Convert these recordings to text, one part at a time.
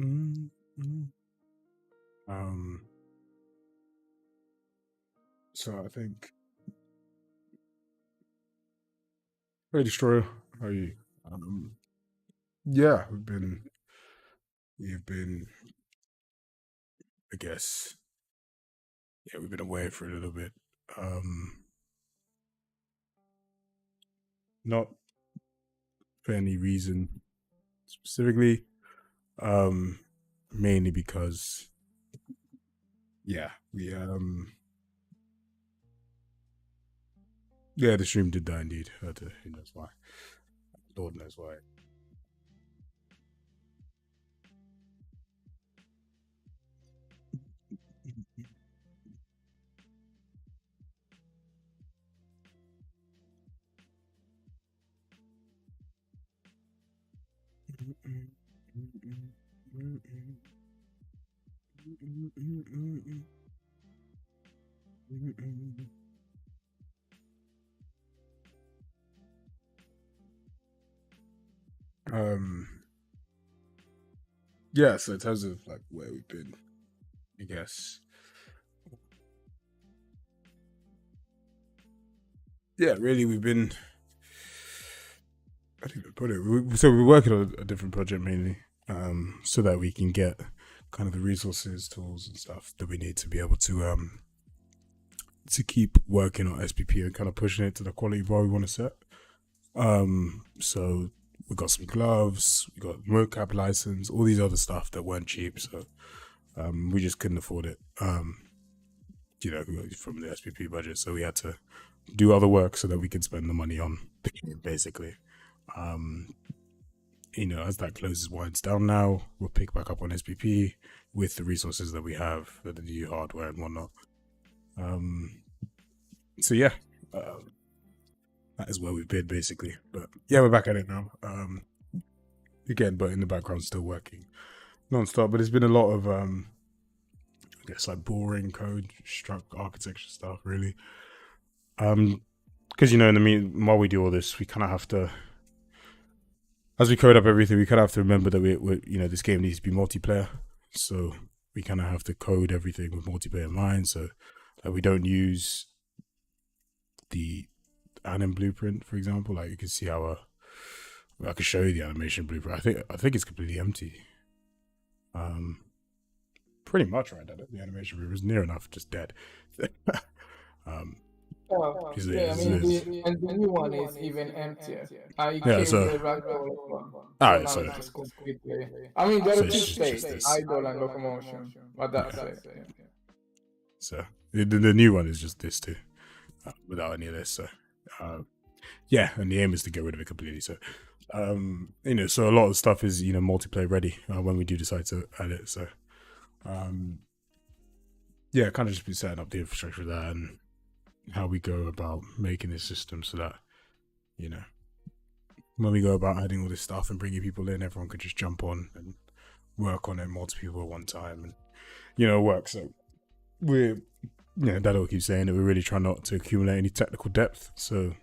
mm, mm. Um, so I think, hey, Destroyer, how are you? Um, yeah, we've been, I guess, yeah, we've been away for a little bit. Um, not for any reason specifically. Um, Mainly because, yeah, yeah, the stream did die indeed. Who knows why? Lord knows why. Um, yeah. So in terms of like where we've been, I guess, yeah, really, we've been. I think I put it. So we're working on a different project mainly, so that we can get kind of the resources, tools, and stuff that we need to be able to keep working on SPP and kind of pushing it to the quality bar we want to set. So we got some gloves, we got mocap license, all these other stuff that weren't cheap. So we just couldn't afford it. From the SPP budget, so we had to do other work so that we could spend the money on the game, basically. Um, as that closes winds down now, we'll pick back up on SPP with the resources that we have for the new hardware and whatnot. So yeah, that is where we've been basically. But yeah, we're back at it now. Again, but in the background, still working non-stop. But it's been a lot of I guess like boring code, architecture stuff, really. Because in the mean, while we do all this, we kind of have to, as we code up everything, we kind of have to remember that this game needs to be multiplayer. So we kind of have to code everything with multiplayer in mind. So that we don't use the anim blueprint, for example. Like you can see I could show you the animation blueprint. I think it's completely empty. Pretty much right. The animation blueprint is near enough just dead. Oh, yeah, I mean, the new one is even emptier. I Yeah. killed So the ragdoll one, all so right. now So it's just completely. I mean, the so other two it's just states, this. idle and locomotion, but that's Yeah. it. Yeah. So the new one is just this too, without any of this. So yeah, and the aim is to get rid of it completely. So so a lot of stuff is multiplayer ready when we do decide to add it. So yeah, kind of just be setting up the infrastructure of that and how we go about making this system so that when we go about adding all this stuff and bringing people in, everyone could just jump on and work on it, multiple people at one time, and work. So we're Dado keeps saying that we're really trying not to accumulate any technical depth. So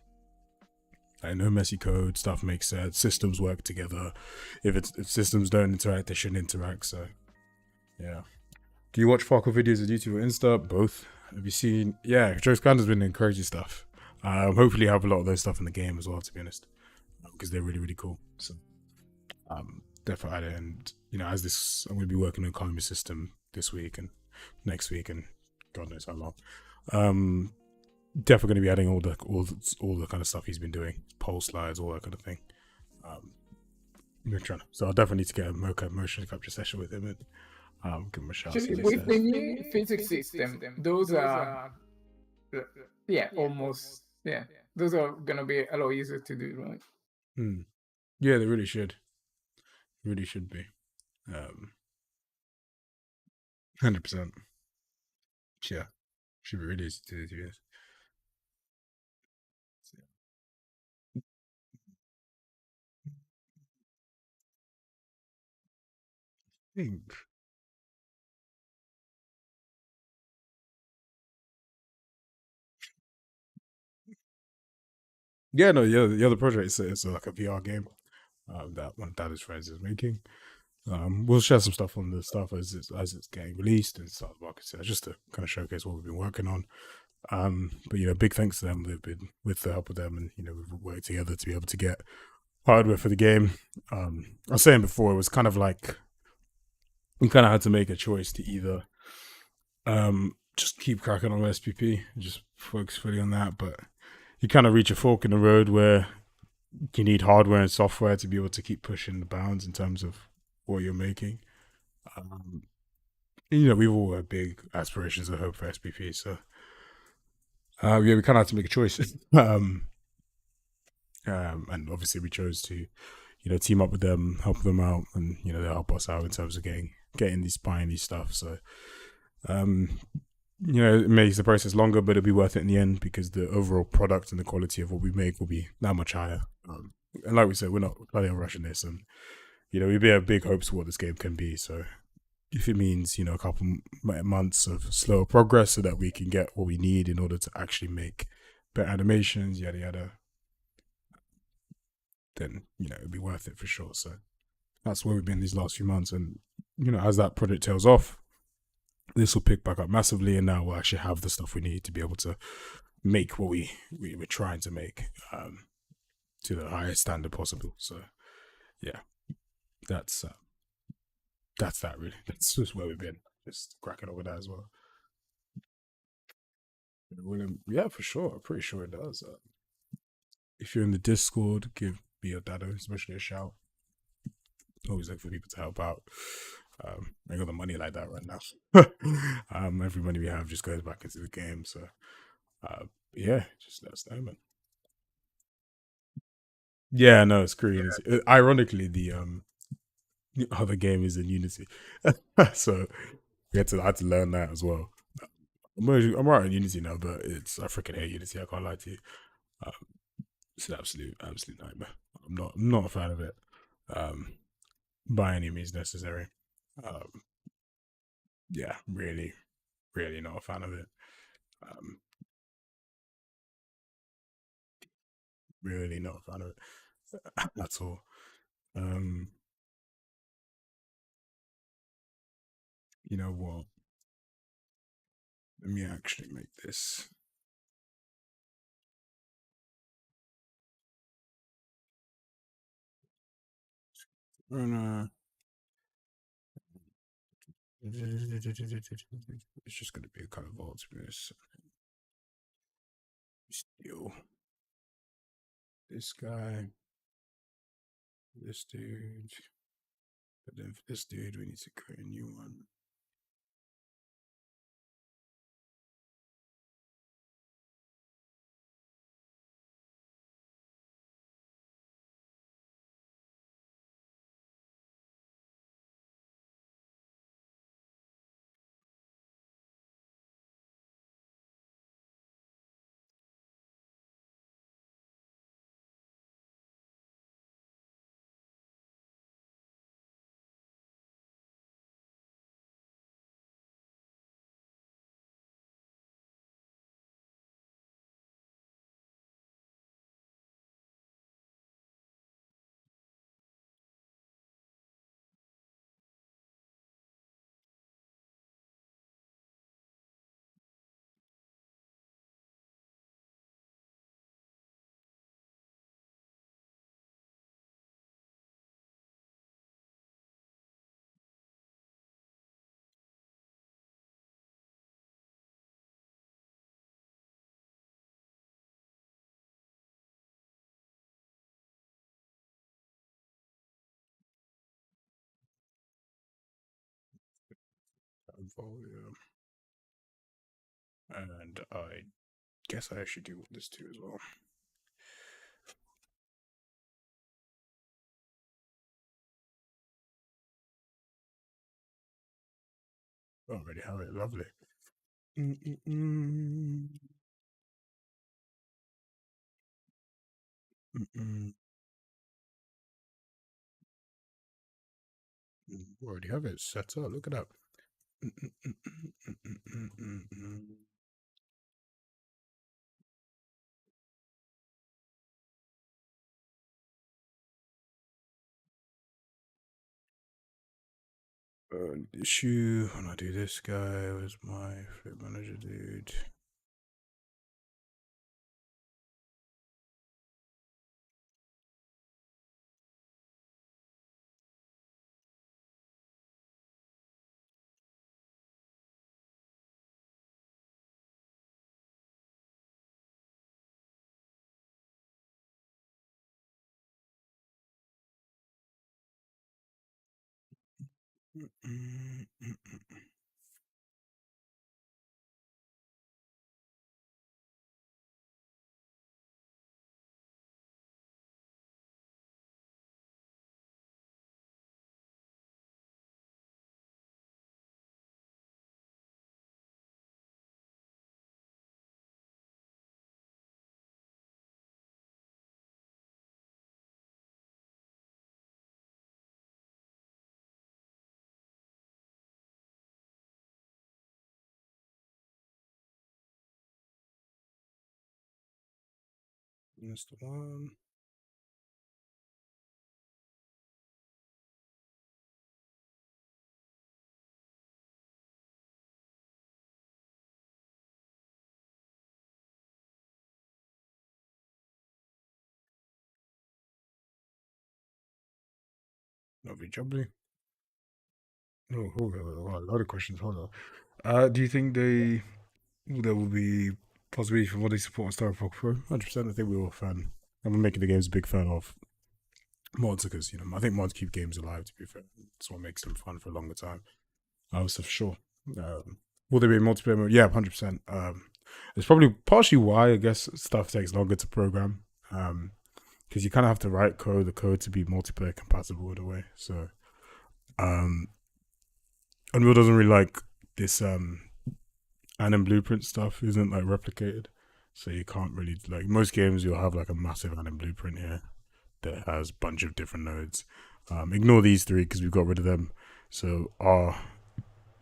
no messy code, stuff makes sense, systems work together. If systems don't interact, they shouldn't interact. So yeah. Do you watch parkour videos on YouTube or Insta? Both. Have you seen? Yeah, Joe Scander's been encouraging stuff. Hopefully, have a lot of those stuff in the game as well. To be honest, because they're really really cool. So definitely add it. And as this, I'm going to be working on a climate system this week and next week, and God knows how long. Definitely going to be adding all the kind of stuff he's been doing, pole slides, all that kind of thing. So I'll definitely need to get a mocap motion capture session with him and give him a shout. Actually, with the new physics system, those are, yeah, almost, yeah, those are gonna be a lot easier to do, right? Yeah, they really should. Really should be. 100%. Yeah, should be really easy to do this. I think. Yeah, no, yeah, the other project is like a VR game that one of Dad's friends is making. We'll share some stuff on the stuff as it's getting released and start the market sales, just to kind of showcase what we've been working on. But big thanks to them. They've been with the help of them, and we've worked together to be able to get hardware for the game. I was saying before, it was kind of like we kind of had to make a choice to either just keep cracking on with SPP, just focus fully on that, but you kind of reach a fork in the road where you need hardware and software to be able to keep pushing the bounds in terms of what you're making. Um, we've all had big aspirations and hope for SPP, so we kind of had to make a choice. And obviously we chose to, team up with them, help them out, and they help us out in terms of getting these buying these stuff. So, it makes the process longer, but it'll be worth it in the end because the overall product and the quality of what we make will be that much higher. And like we said, we're not planning on rushing this, and we have big hopes for what this game can be. So, if it means a couple months of slower progress so that we can get what we need in order to actually make better animations, yada yada, then it'd be worth it for sure. So that's where we've been these last few months, and as that project tails off, this will pick back up massively, and now we'll actually have the stuff we need to be able to make what we're trying to make to the highest standard possible. So yeah, that's that really. That's just where we've been. Just cracking over that as well. William, yeah, for sure. I'm pretty sure it does. If you're in the Discord, give me your dado, especially a shout. Always look for people to help out. I got the money like that right now. Every money we have just goes back into the game. So, yeah, just let us know, man. Yeah, no, it's Korean. Ironically, the other game is in Unity, so I had to learn that as well. I'm right in Unity now, but I freaking hate Unity. I can't lie to you. Um, it's an absolute nightmare. I'm not a fan of it. Um, by any means necessary. Um, yeah, really, really not a fan of it. Um, really not a fan of it at all. Um, you know what? Let me actually make this. It's just going to be a kind of vault to this. Steal this guy, this dude. But then for this dude, we need to create a new one. Volume. And I guess I actually do want this too as well. Oh, already have it. Lovely. Mm-mm-mm. Mm-mm. Already have it set up. Look it up. issue when I do this guy. Where's my flip manager dude? That's the one. Lovely jubbly. Oh, hold on. A lot of questions. Hold on. Do you think there will be possibility for body support on STORROR Pro? 100%. I think we're all a fan. I'm making the games a big fan of mods because I think mods keep games alive. To be fair, that's what makes them fun for a longer time. So for sure. Will there be a multiplayer mode? Yeah, 100%. It's probably partially why I guess stuff takes longer to program. Because you kind of have to write the code to be multiplayer compatible in a way. So, Unreal doesn't really like this anim blueprint stuff isn't like replicated, so you can't really like most games. You'll have like a massive anim blueprint here that has a bunch of different nodes. Ignore these three because we've got rid of them. So our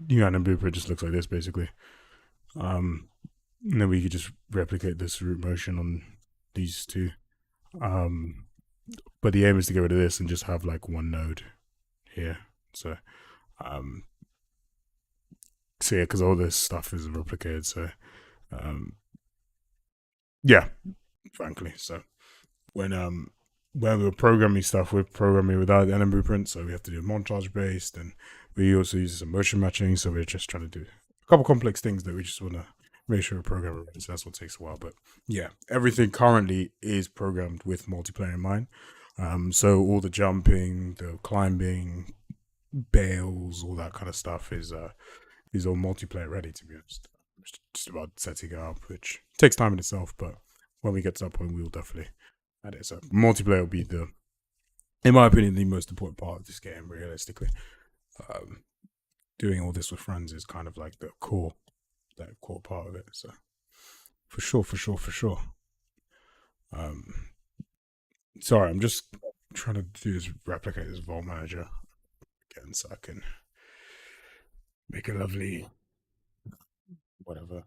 new anim blueprint just looks like this basically. And then we could just replicate this root motion on these two. But the aim is to get rid of this and just have like one node here. So, um, so yeah, because all this stuff is replicated. So, um, yeah, frankly. So when we were programming stuff, we're programming without the anim blueprint, so we have to do montage based, and we also use some motion matching. So we're just trying to do a couple complex things that we just want to make sure we program it. So that's what takes a while. But yeah, everything currently is programmed with multiplayer in mind. So all the jumping, the climbing, bails, all that kind of stuff is all multiplayer ready. To be honest, it's just about setting it up, which takes time in itself. But when we get to that point, we will definitely add it. So multiplayer will be in my opinion, the most important part of this game. Realistically, um, doing all this with friends is kind of like the core, that core part of it. So for sure, for sure, for sure. Um, sorry, I'm just trying to do this replicate this Vault Manager again, so I can make a lovely whatever.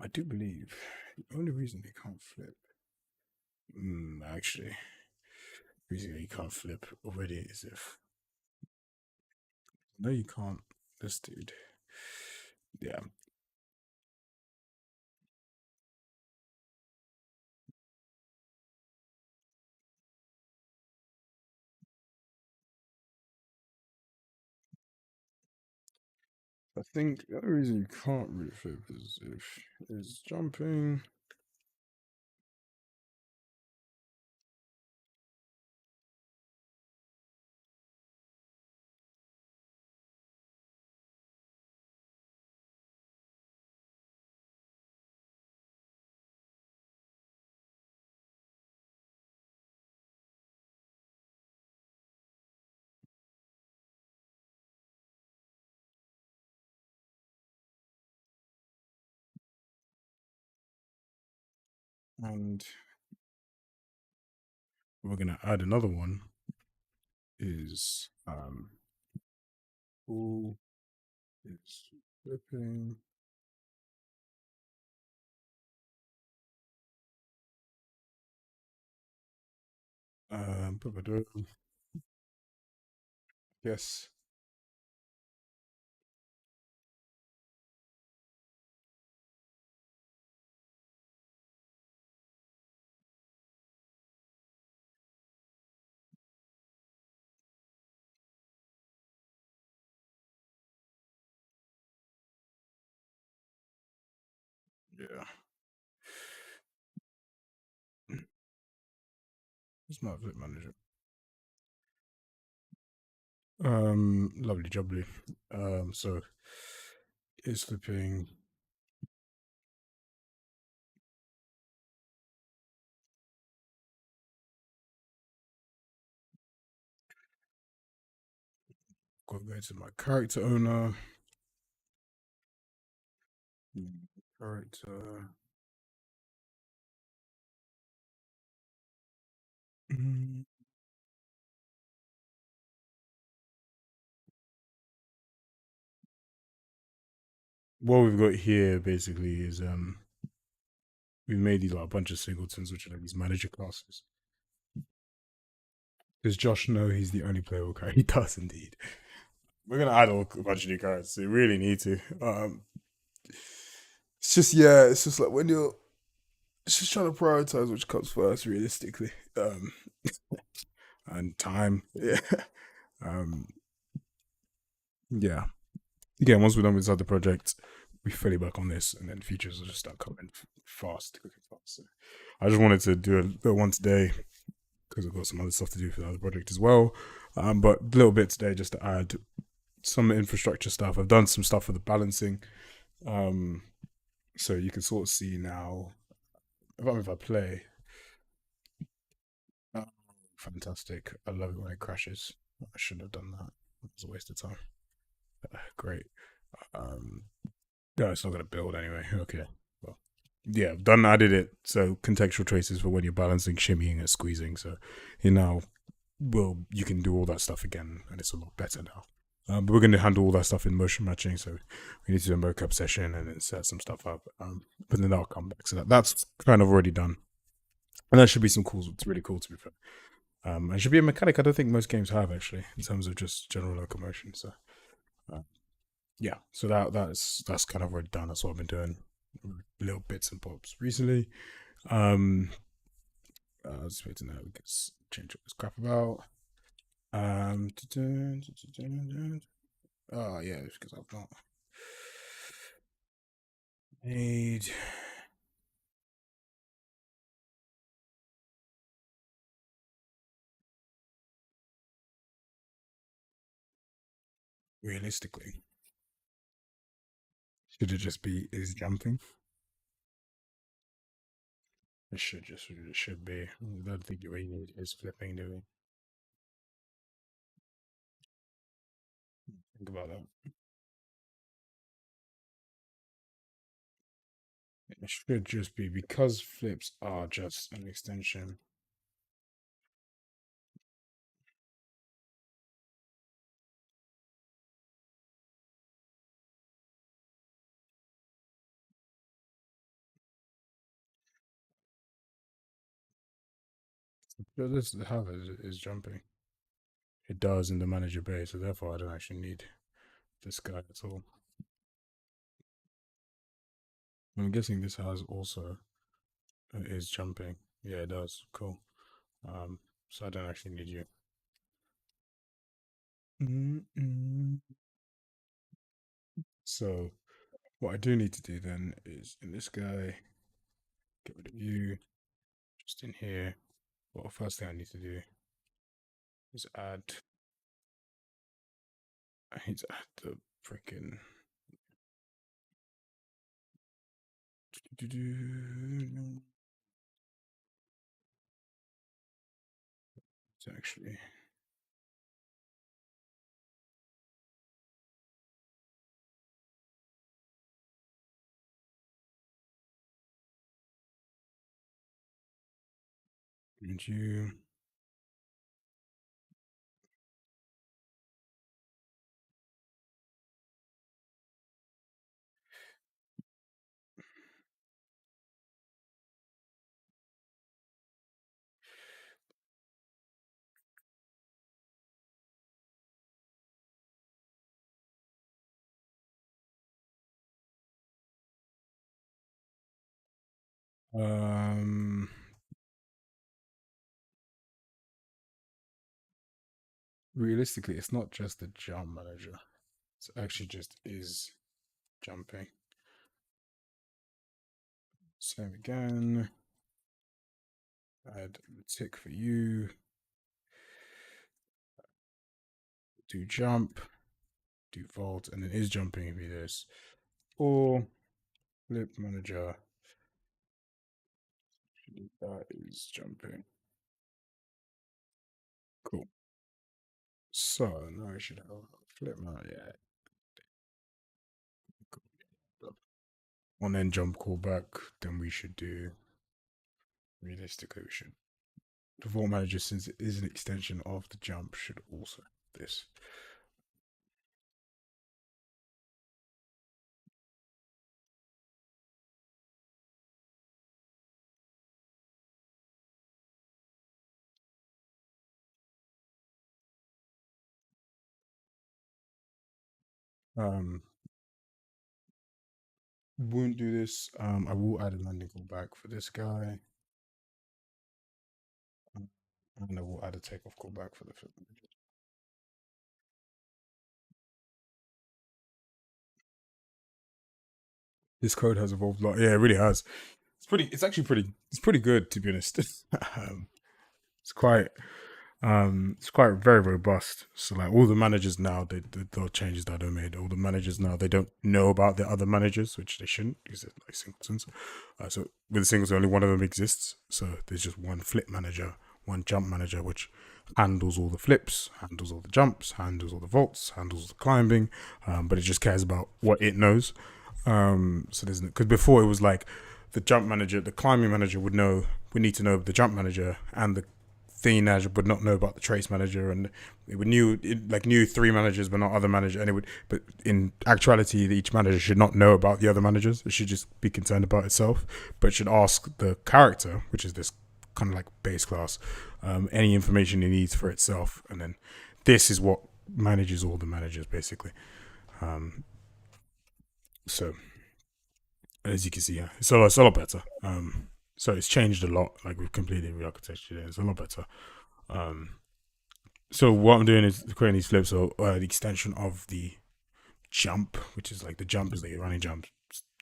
I do believe the only reason they can't flip, actually, the reason they can't flip already is if no, you can't. This dude, yeah. I think the only reason you can't really flip is if is jumping. And we're gonna add another one is who is flipping. Ba-ba-do. Yes. Yeah. It's my flip manager. Lovely jubbly. So it's flipping. Go to my character owner. Character. Mm. What we've got here basically is we've made these like a bunch of singletons, which are like these manager classes. Does Josh know he's the only playable character? He does indeed. We're gonna add a bunch of new characters. We really need to. It's just yeah, it's just like when you're it's just trying to prioritize which comes first, realistically. And time. Yeah. Um, yeah. Again, once we're done with this other project, we fully back on this, and then features will just start coming fast, quick and fast. So I just wanted to do a one today because I've got some other stuff to do for the other project as well. But a little bit today just to add some infrastructure stuff. I've done some stuff for the balancing. Um, so you can sort of see now. If I play, oh, fantastic! I love it when it crashes. I shouldn't have done that. It was a waste of time. Great. Um, no, it's not going to build anyway. Okay. Well, yeah, I've done added it. So contextual traces for when you're balancing, shimmying, and squeezing. So you now, well, you can do all that stuff again, and it's a lot better now. But we're going to handle all that stuff in motion matching. So we need to do a mocap session and then set some stuff up. But then that'll come back. So that's kind of already done. And that should be some cool. It's really cool to be fair. It should be a mechanic I don't think most games have actually in terms of just general locomotion. So uh, yeah, so that's kind of already done. That's what I've been doing, little bits and bobs recently. Just waiting now. We can change what this crap about. Oh yeah, it's because I've not made realistically. Should it just be is jumping? It should be. I don't think you really need is flipping, do we? Think about that. It should just be because flips are just an extension. But this how is jumping. It does in the manager bay, so therefore I don't actually need this guy at all. I'm guessing this has also is jumping. Yeah, it does. Cool. Um, so I don't actually need you. Mm-mm. So what I do need to do then is in this guy, get rid of you. Just in here. Well, first thing I need to do is add. I need to add the freaking. It's actually and you. Um, Realistically, it's not just the jump manager. It's actually just is jumping. Same again. Add the tick for you. Do jump. Do vault, and then is jumping if you do this. Or flip manager. That is jumping. Cool. So now I should have a flip manager. Yeah. Cool. And then jump call back. Then we should do realistically we should the vault manager, since it is an extension of the jump, should also have this. Um won't do this. I will add a landing call back for this guy. And I will add a takeoff call back for the flip manager. This code has evolved a lot. Yeah, it really has. It's actually it's pretty good, to be honest. It's quite it's quite very robust. So like all the managers now, the changes that are made, all the managers now they don't know about the other managers, which they shouldn't because they're like singletons. So with the singles, only one of them exists. So there's just one flip manager, one jump manager, which handles all the flips, handles all the jumps, handles all the vaults, handles the climbing, but it just cares about what it knows. So there's because before it was like the jump manager, the climbing manager would need to know the jump manager, and the thing manager would not know about the trace manager, and knew three managers but not other managers, and it would. But in actuality, each manager should not know about the other managers. It should just be concerned about itself, but should ask the character, which is this kind of like base class, any information it needs for itself, and then this is what manages all the managers basically. So as you can see, yeah, it's a lot better. So it's changed a lot. Like we've completely re-architectured it. It's a lot better. Um, so what I'm doing is creating these flips. So the extension of the jump, which is like the jump is like your running jump,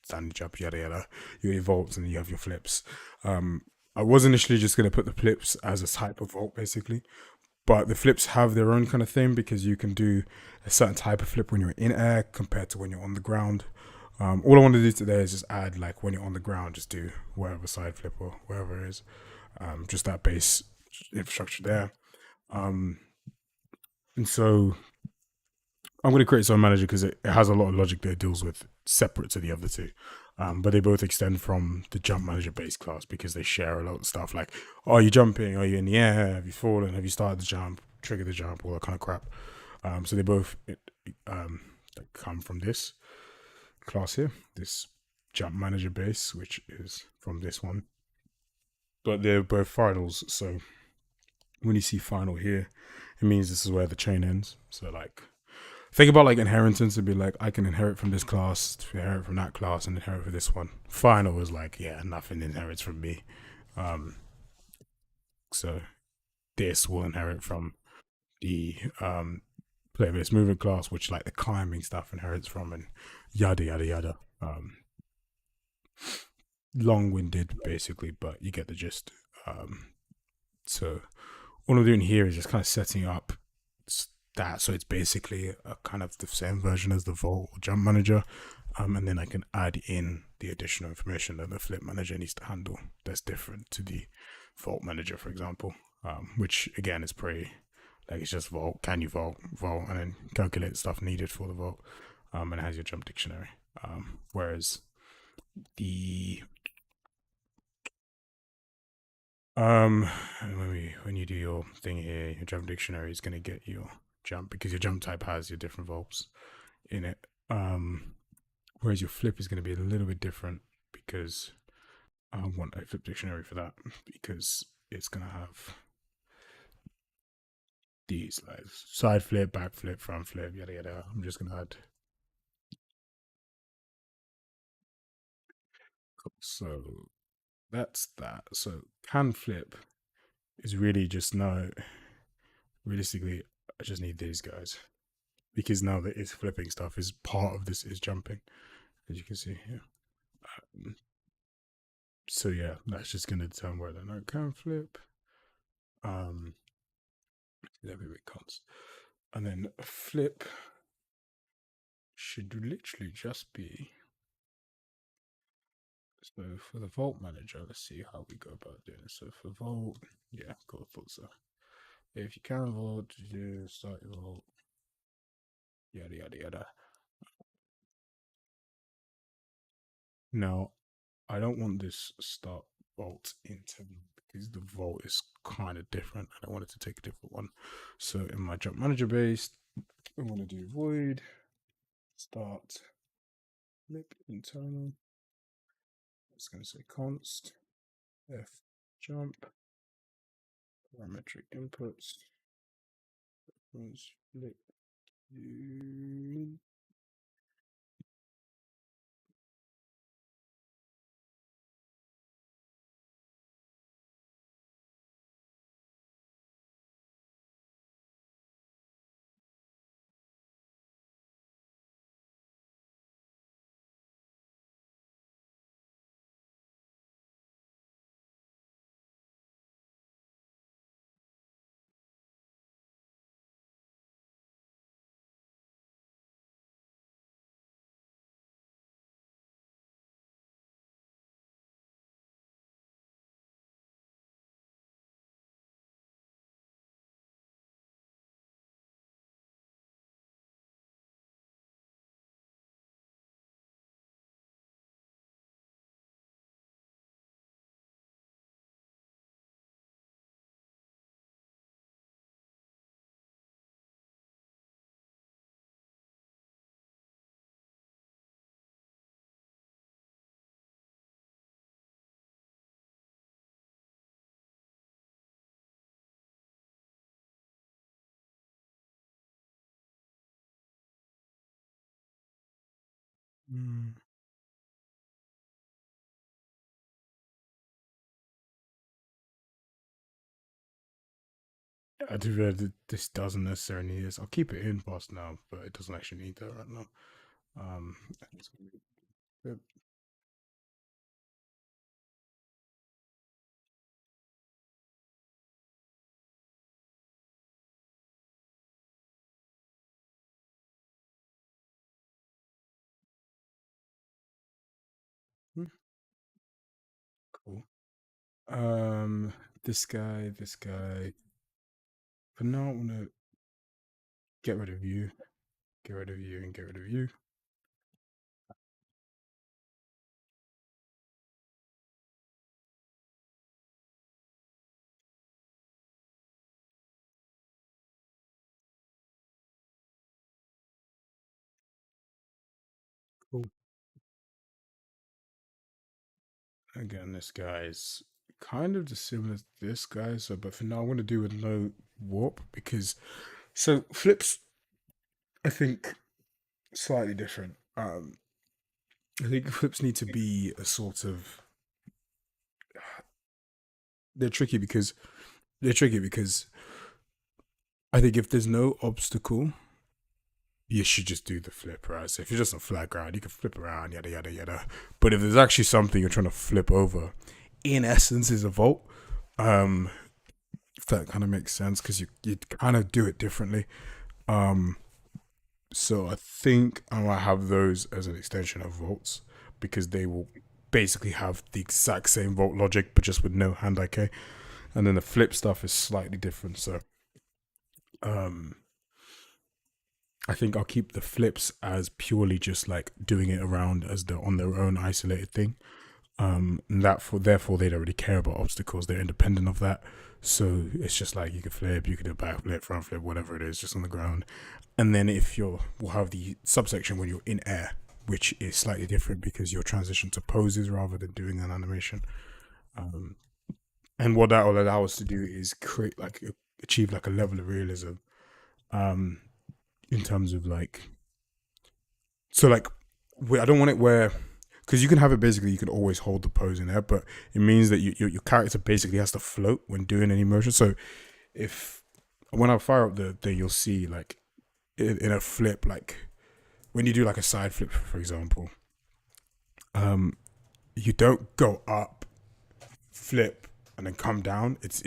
standing jump, yada yada. Your vaults, and then you have your flips. I was initially just gonna put the flips as a type of vault, basically, but the flips have their own kind of thing because you can do a certain type of flip when you're in air compared to when you're on the ground. All I want to do today is just add like when you're on the ground, just do wherever side flip or wherever it is, just that base infrastructure there. Um, and so I'm going to create some manager because it has a lot of logic that it deals with separate to the other two. But they both extend from the jump manager base class because they share a lot of stuff like, are you jumping? Are you in the air? Have you fallen? Have you started the jump? Trigger the jump? All that kind of crap. So they both come from this class here, this jump manager base, which is from this one. But they're both finals. So when you see final here, it means this is where the chain ends. So like, think about like inheritance. It'd be like I can inherit from this class, inherit from that class, and inherit from this one. Final is like, yeah, nothing inherits from me. So this will inherit from the player-based movement class, which like the climbing stuff inherits from, and yada yada yada. Long-winded basically, but you get the gist. So all I'm doing here is just kind of setting up that, so it's basically a kind of the same version as the vault or jump manager, and then I can add in the additional information that the flip manager needs to handle that's different to the vault manager, for example, which again is pretty like it's just vault, can you vault, and then calculate stuff needed for the vault, and it has your jump dictionary, whereas the when you do your thing here, your jump dictionary is going to get your jump because your jump type has your different vaults in it. Whereas your flip is going to be a little bit different because I want a flip dictionary for that because it's going to have these like side flip, back flip, front flip, yada yada. I'm just going to add. So that's that. So can flip is really just now, realistically, I just need these guys because now that it's flipping stuff is part of this is jumping, as you can see here. So yeah, that's just going to determine whether or not can flip. There we go, and then a flip should literally just be. So for the vault manager, let's see how we go about doing it. So for vault, yeah, cool, thought so. If you can vault, do start your vault, yada yada yada. Now, I don't want this start vault into because the vault is kind of different. I don't want it to take a different one. So in my jump manager base, I want to do void start flip internal. It's going to say const f jump parametric inputs flip. I do realize that this doesn't necessarily need this. I'll keep it in past now, but it doesn't actually need that right now. Yep. Cool. This guy. For now, I want to get rid of you, get rid of you, and get rid of you. Cool. Again, this guy's kind of just similar to this guy. So, but for now, I'm going to do with no warp because so flips, I think, slightly different. I think flips need to be a sort of they're tricky because I think if there's no obstacle, you should just do the flip, right? So if you're just on flat ground, you can flip around, yada yada yada. But if there's actually something you're trying to flip over, in essence, is a vault. If that kind of makes sense, because you kind of do it differently. Um, so I think I might have those as an extension of vaults because they will basically have the exact same vault logic, but just with no hand IK. And then the flip stuff is slightly different. So, um, I think I'll keep the flips as purely just like doing it around as they're on their own isolated thing. And therefore they don't really care about obstacles. They're independent of that. So it's just like you can flip, you can do back flip, front flip, whatever it is, just on the ground. And then we'll have the subsection when you're in air, which is slightly different because you're transition to poses rather than doing an animation. And what that will allow us to do is achieve like a level of realism. In terms of like, so like, I don't want it where because you can have it basically. You can always hold the pose in there, but it means that your character basically has to float when doing any motion. So if when I fire up the thing, you'll see like in a flip, like when you do like a side flip, for example, um, you don't go up, flip, and then come down. It's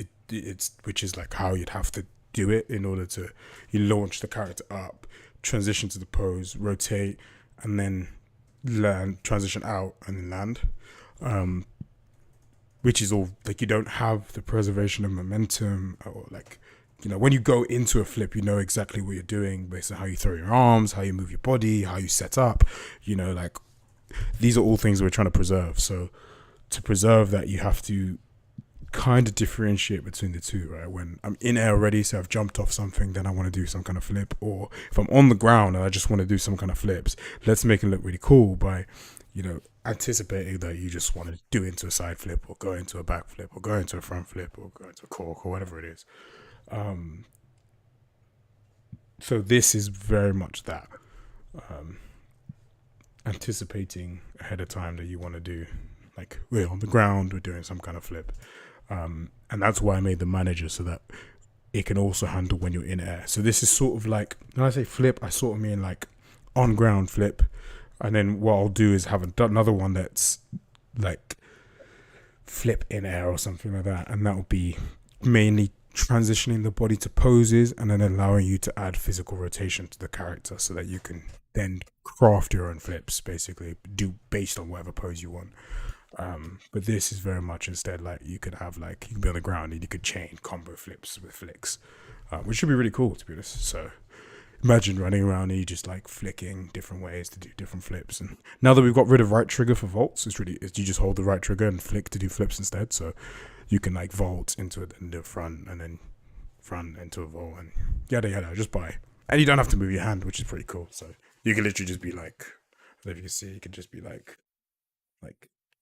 which is like how you'd have to do it in order to you launch the character up, transition to the pose, rotate, and then land, transition out, and then land. Um, which is all like you don't have the preservation of momentum or like when you go into a flip, you know exactly what you're doing based on how you throw your arms, how you move your body, how you set up. Like these are all things we're trying to preserve. So to preserve that, you have to kind of differentiate between the two, right? When I'm in air already, so I've jumped off something, then I want to do some kind of flip, or if I'm on the ground and I just want to do some kind of flips, let's make it look really cool by, anticipating that you just want to do into a side flip or go into a back flip or go into a front flip or go into a cork or whatever it is. So this is very much that. Um, Anticipating ahead of time that you want to do, like we're on the ground, we're doing some kind of flip. And that's why I made the manager so that it can also handle when you're in air. So this is sort of like, when I say flip, I sort of mean like on ground flip. And then what I'll do is have another one that's like flip in air or something like that. And that will be mainly transitioning the body to poses and then allowing you to add physical rotation to the character so that you can then craft your own flips, basically do based on whatever pose you want. But this is very much instead like you could have like you can be on the ground and you could chain combo flips with flicks, which should be really cool to be honest. So imagine running around and you just like flicking different ways to do different flips. And now that we've got rid of right trigger for vaults, you just hold the right trigger and flick to do flips instead. So you can like vault into it and do front and then front into a vault and yada yada just by. And you don't have to move your hand, which is pretty cool. So you can literally just be like, if you can see, you can just be like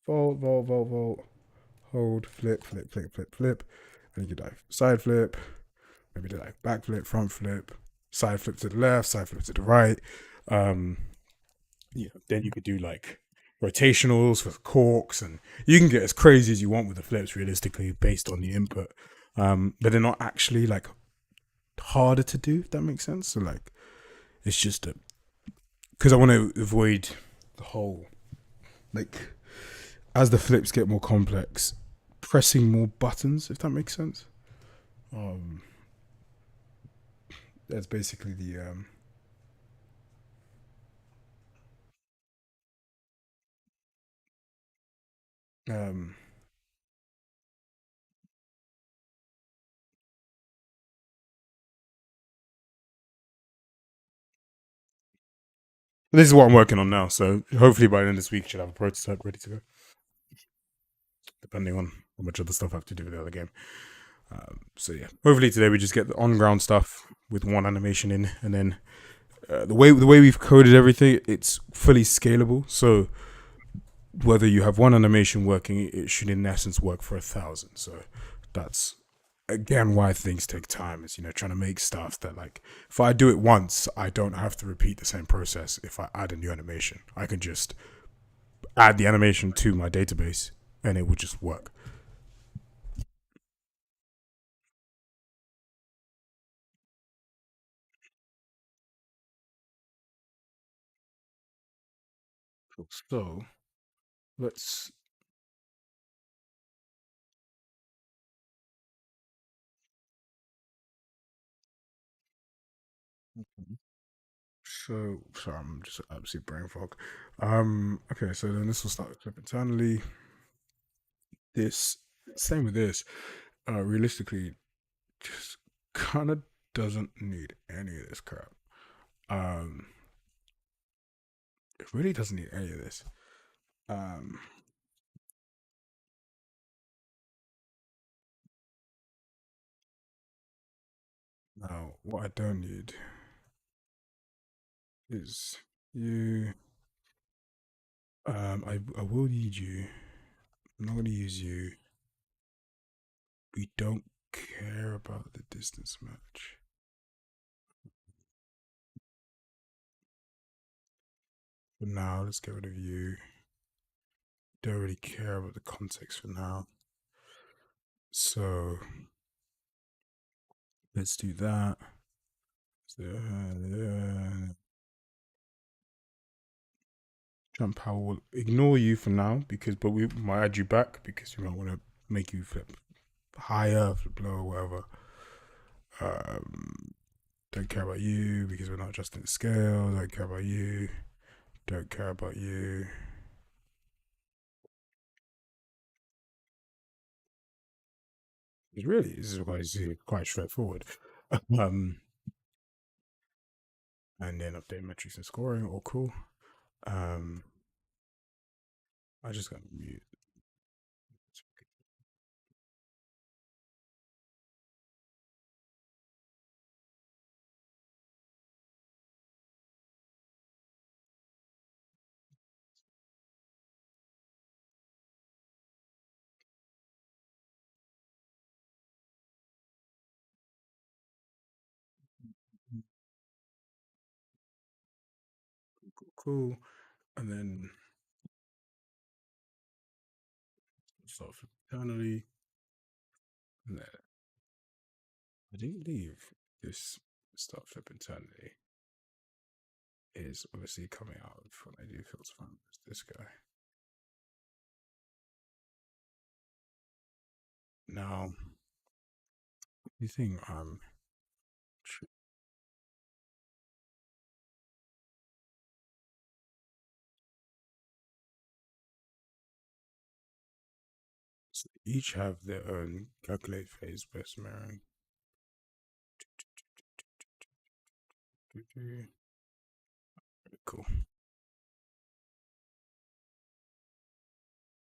vault, vault, vault, vault, hold, flip, flip, flip, flip, flip, and you could like side flip, maybe do like back flip, front flip, side flip to the left, side flip to the right. Then you could do like rotationals with corks, and you can get as crazy as you want with the flips, realistically, based on the input. But they're not actually like harder to do, if that makes sense. So like, it's just because I want to avoid the whole like as the flips get more complex, pressing more buttons, if that makes sense. Um, that's basically the um, this is what I'm working on now. So hopefully by the end of this week, I should have a prototype ready to go. Depending on how much other stuff I have to do with the other game. So yeah, hopefully today we just get the on ground stuff with one animation in, and then the way we've coded everything, it's fully scalable. So whether you have one animation working, it should in essence work for 1,000. So that's again why things take time. Is trying to make stuff that like if I do it once, I don't have to repeat the same process. If I add a new animation, I can just add the animation to my database, and it would just work. So let's. So sorry, I'm just absolute brain fog. Okay, so then this will start with clip internally. This same with this. Realistically, just kind of doesn't need any of this crap. Um, it really doesn't need any of this. Um, Now what I don't need is you. I will need you. I'm not gonna use you. We don't care about the distance match. But now let's get rid of you. don't really care about the context for now. So let's do that. Jump power will ignore you for now but we might add you back because we might want to make you flip higher, flip lower, whatever. Don't care about you because we're not adjusting the scale. Don't care about you. Don't care about you. This is quite straightforward. um, and then update metrics and scoring, all cool. I just got mute. Cool. And then start internally. And then I do believe this start flip internally is obviously coming out of when I do filter fund this guy. Now, you think so each have their own calculate phase best mirroring. Cool.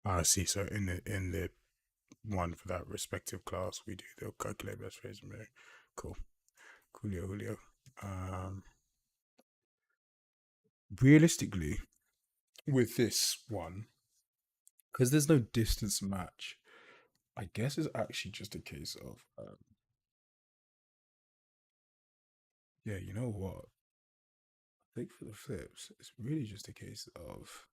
I see. So in the one for that respective class, we do the calculate best phase mirroring. Cool. Coolio. Realistically, with this one, because there's no distance match, I guess it's actually just a case of yeah, you know what? I think for the flips, it's really just a case of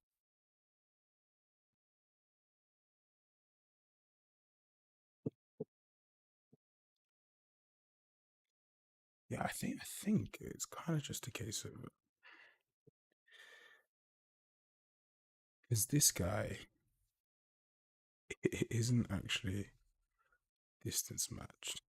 yeah, I think it's kind of just a case of because this guy it isn't actually distance matched.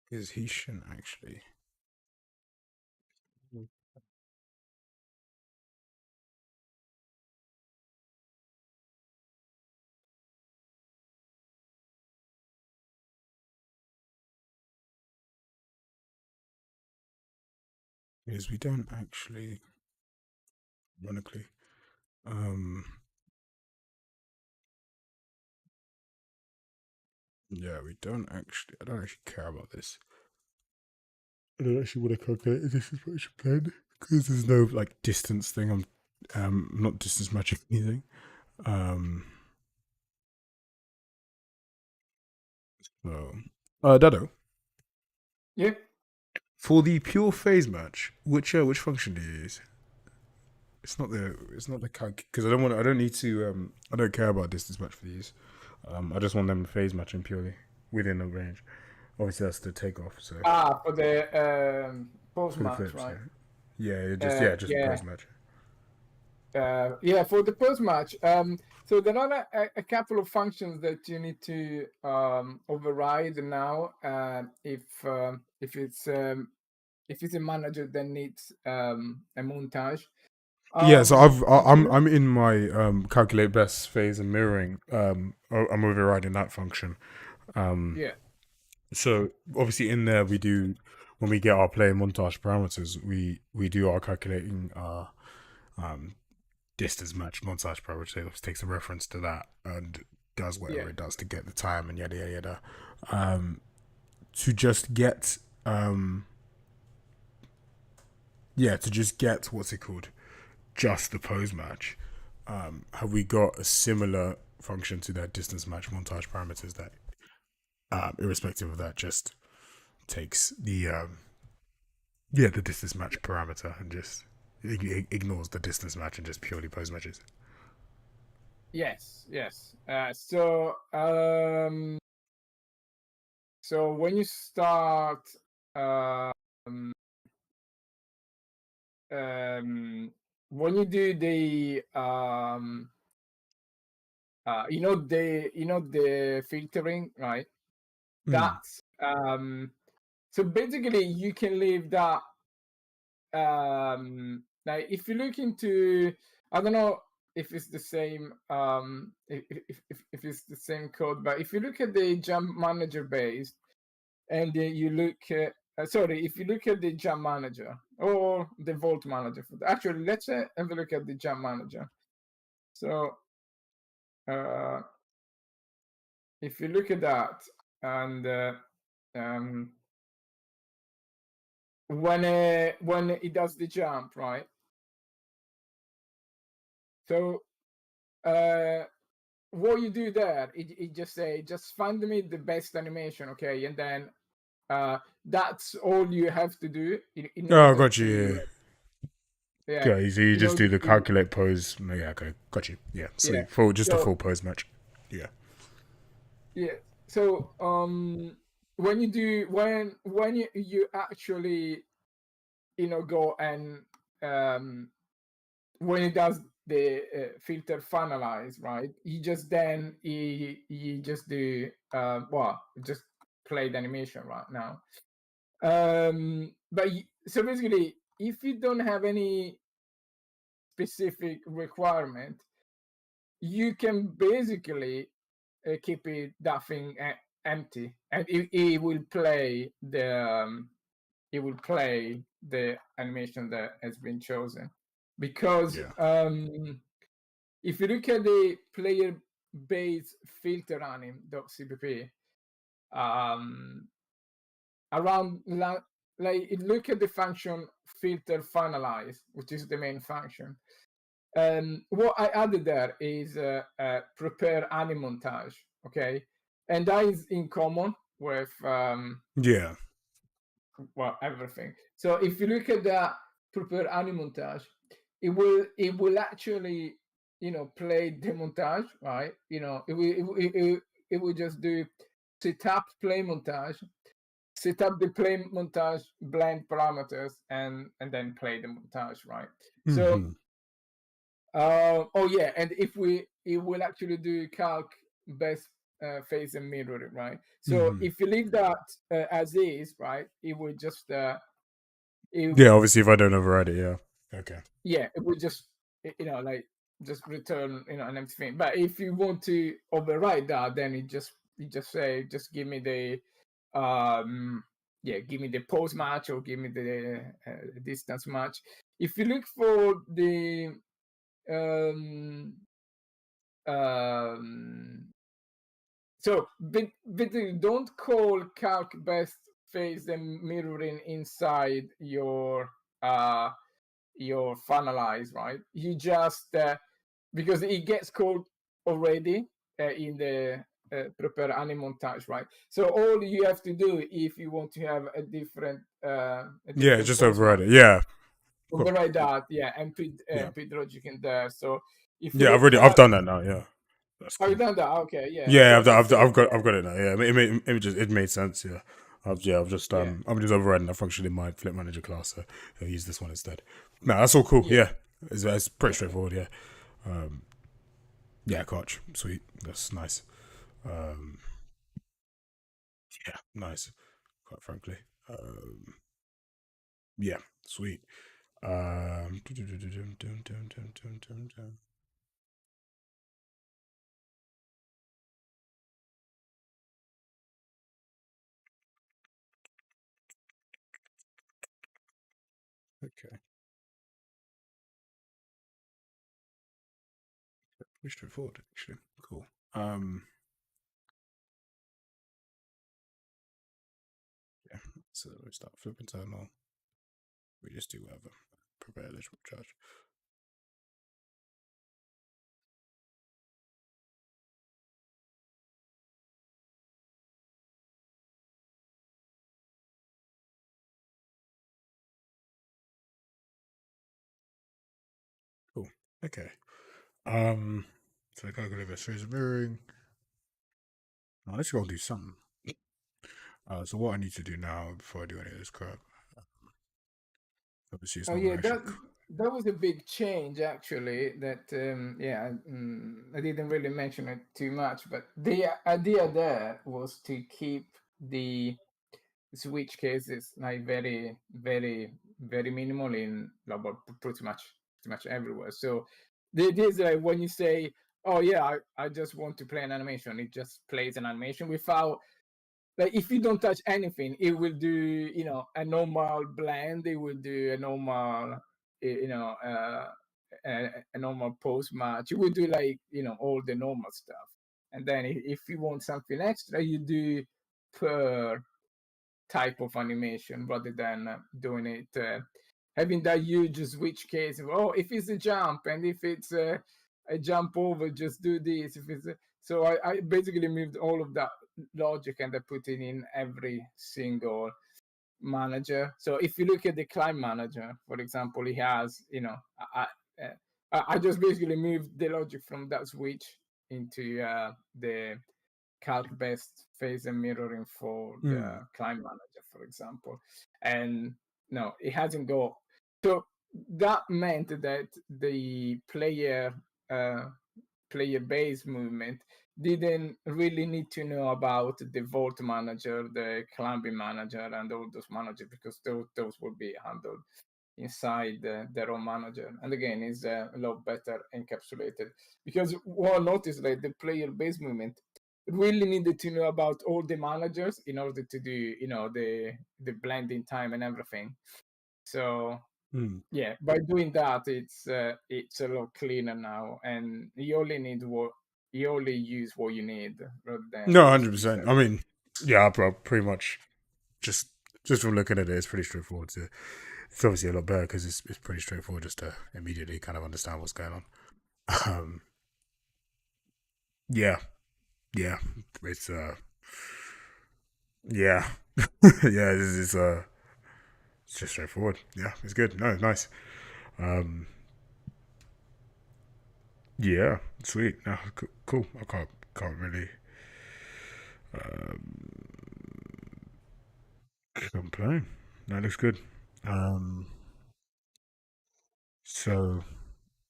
Because he shouldn't actually. Because we don't actually, ironically, um, yeah, we don't actually. I don't actually care about this. I don't actually want to calculate this is what I should plan because there's no like distance thing. I'm not distance matching anything. So, Dado, Yeah. for the pure phase match, which function do you use? It's not the calc because I don't need to I don't care about distance match for these. I just want them phase matching purely within the range. Obviously that's the takeoff. So For the post for the match, flips, right? just the Yeah. post match. Yeah, for the post match. So there are a couple of functions that you need to override now. If it's a manager that needs a montage. Yeah, so One- I'm in my calculate best phase and mirroring. I'm overriding that function. yeah, So obviously in there we do when we get our play montage parameters, we do our calculating our distance match montage parameter. It takes a reference to that and does whatever yeah, it does to get the time and yada yada yada. To just get to just get what's it called? Just the pose match. Have we got a similar function to that distance match montage parameters that irrespective of that, just takes the the distance match parameter and just ignores the distance match and just purely pose matches. Yes, yes. So when you start um, when you do the the filtering, right? That's so basically you can leave that like if you look into, I don't know if it's the same if it's the same code, but if you look at the jump manager base and you look sorry, if you look at the jump manager or the vault manager actually let's have a look at the jump manager. So if you look at that and when it does the jump, right? So what you do there, it just say just find me the best animation, okay, and then that's all you have to do in Oh, order got to you. yeah, Yeah, so you in just order do the to calculate pose. Yeah, okay, got you. Yeah, yeah. sweet. Full, just a So full pose match. Yeah. yeah, so when you do when you actually go and when it does the filter finalize, right? You just then you just do well, just play the animation right now. So basically, if you don't have any specific requirement, you can basically keep that thing empty, and it will play the animation that has been chosen. Because Yeah. if you look at the player base filter anim.cpp, um, around like look at the function filter finalize, which is the main function. What I added there is prepare anim montage, okay, and that is in common with Yeah. well, everything. So if you look at the prepare anim montage, it will actually play the montage, right? It will just do setup play montage, set up the play montage blend parameters, and then play the montage, right? So Mm-hmm. oh yeah, and it will actually do calc best phase and mirroring, right? So Mm-hmm. if you leave that as is, right, it will just it, Yeah, obviously, if I don't override it, yeah. Okay. yeah, it will just like just return an empty thing. But if you want to override that, then you just say just give me the give me the pose match or give me the distance match. If you look for the um um but don't call calc best phase and mirroring inside your finalize, right? You just because it gets called already in the prepare anim montage, right? So all you have to do if you want to have a Yeah, different just pose override match, it. Yeah. Cool. override that, yeah, and Yeah. put logic in there. So if you Yeah, look I've at, done that now. Yeah. That's have you cool. done that? Okay, yeah. Yeah, So if you look I've got it now. Yeah, it made sense. Yeah, I've just yeah, I'm just overriding that function in my Flip Manager class, so I'll use this one instead. No, that's all cool. yeah, Yeah, it's pretty okay, straightforward. Yeah, yeah, Koch, sweet. That's nice. Um, yeah, nice. Quite frankly, yeah, sweet. Um, okay, pretty straightforward actually. Cool. Um, yeah. So we start flipping internal. We just do whatever. Prepare eligible charge. Okay. So calculate the series of mirroring. Now let's go do something. So what I need to do now before I do any of this crap, obviously it's Oh not gonna yeah, actually. that was a big change actually. That yeah, I didn't really mention it too much, but the idea there was to keep the switch cases like very minimal in about pretty much everywhere. So the idea is like when you say, "Oh yeah, I just want to play an animation," it just plays an animation without like if you don't touch anything, it will do a normal blend. It will do a normal you know a normal post match. It will do like all the normal stuff. And then if you want something extra, you do per type of animation rather than doing it having that huge switch case. Oh, if it's a jump and if it's a jump over, just do this. If it's so I basically moved all of that logic and I put it in every single manager. So if you look at the climb manager, for example, he has I just basically moved the logic from that switch into the calc based phase and mirroring for Hmm. the climb manager, for example. And no, it hasn't got so that meant that the uh, player base movement didn't really need to know about the vault manager, the climbing manager, and all those managers because those would be handled inside their own manager. And again, is a lot better encapsulated because what I noticed that the player base movement really needed to know about all the managers in order to do the blending time and everything. So Hmm. yeah, by doing that, it's a lot cleaner now, and you only use what you need rather than No, just 100%. I seven. mean, yeah, bro, pretty much just just from looking at it, it's pretty straightforward. It's obviously a lot better because it's pretty straightforward just to immediately kind of understand what's going on. Um, yeah, yeah, it's yeah, yeah, it's just straightforward. Yeah, it's good. No, nice. Um, yeah, sweet. No, cool. I can't really complain. That looks good. Um, so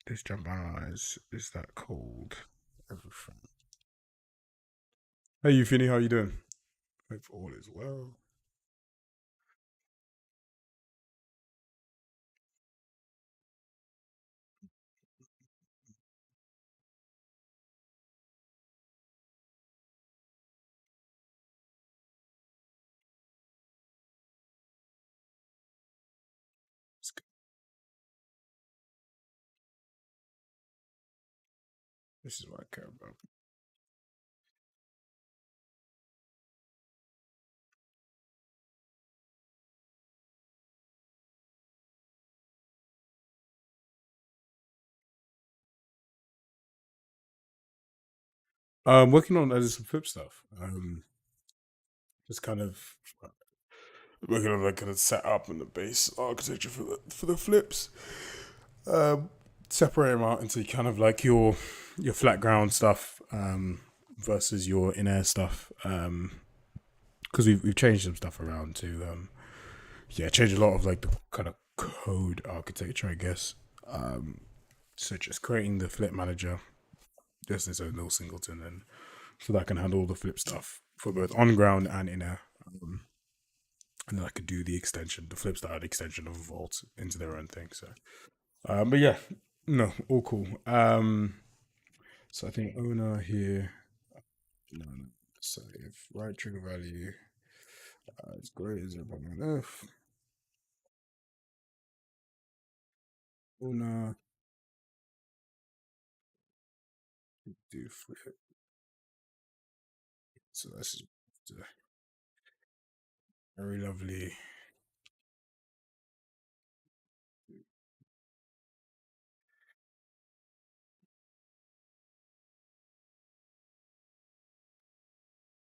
this jump analyze is that called everything. Hey, Euphony, how you doing? Hope all is well. This is what I care about. Working on some flip stuff. Just kind of working on like kind of setup and the base architecture for the flips. Um, Separate them out into kind of like your flat ground stuff versus your in air stuff. Because we've changed some stuff around to yeah, change a lot of like the kind of code architecture, I guess. So just creating the flip manager just as a little singleton, and so that I can handle all the flip stuff for both on ground and in air. And then I could do the extension, the flip style extension of Vault into their own thing. So, but yeah, no, all cool. So I think owner here, no, so if right trigger value is greater than 0.1 F, owner do flip. So that's very lovely.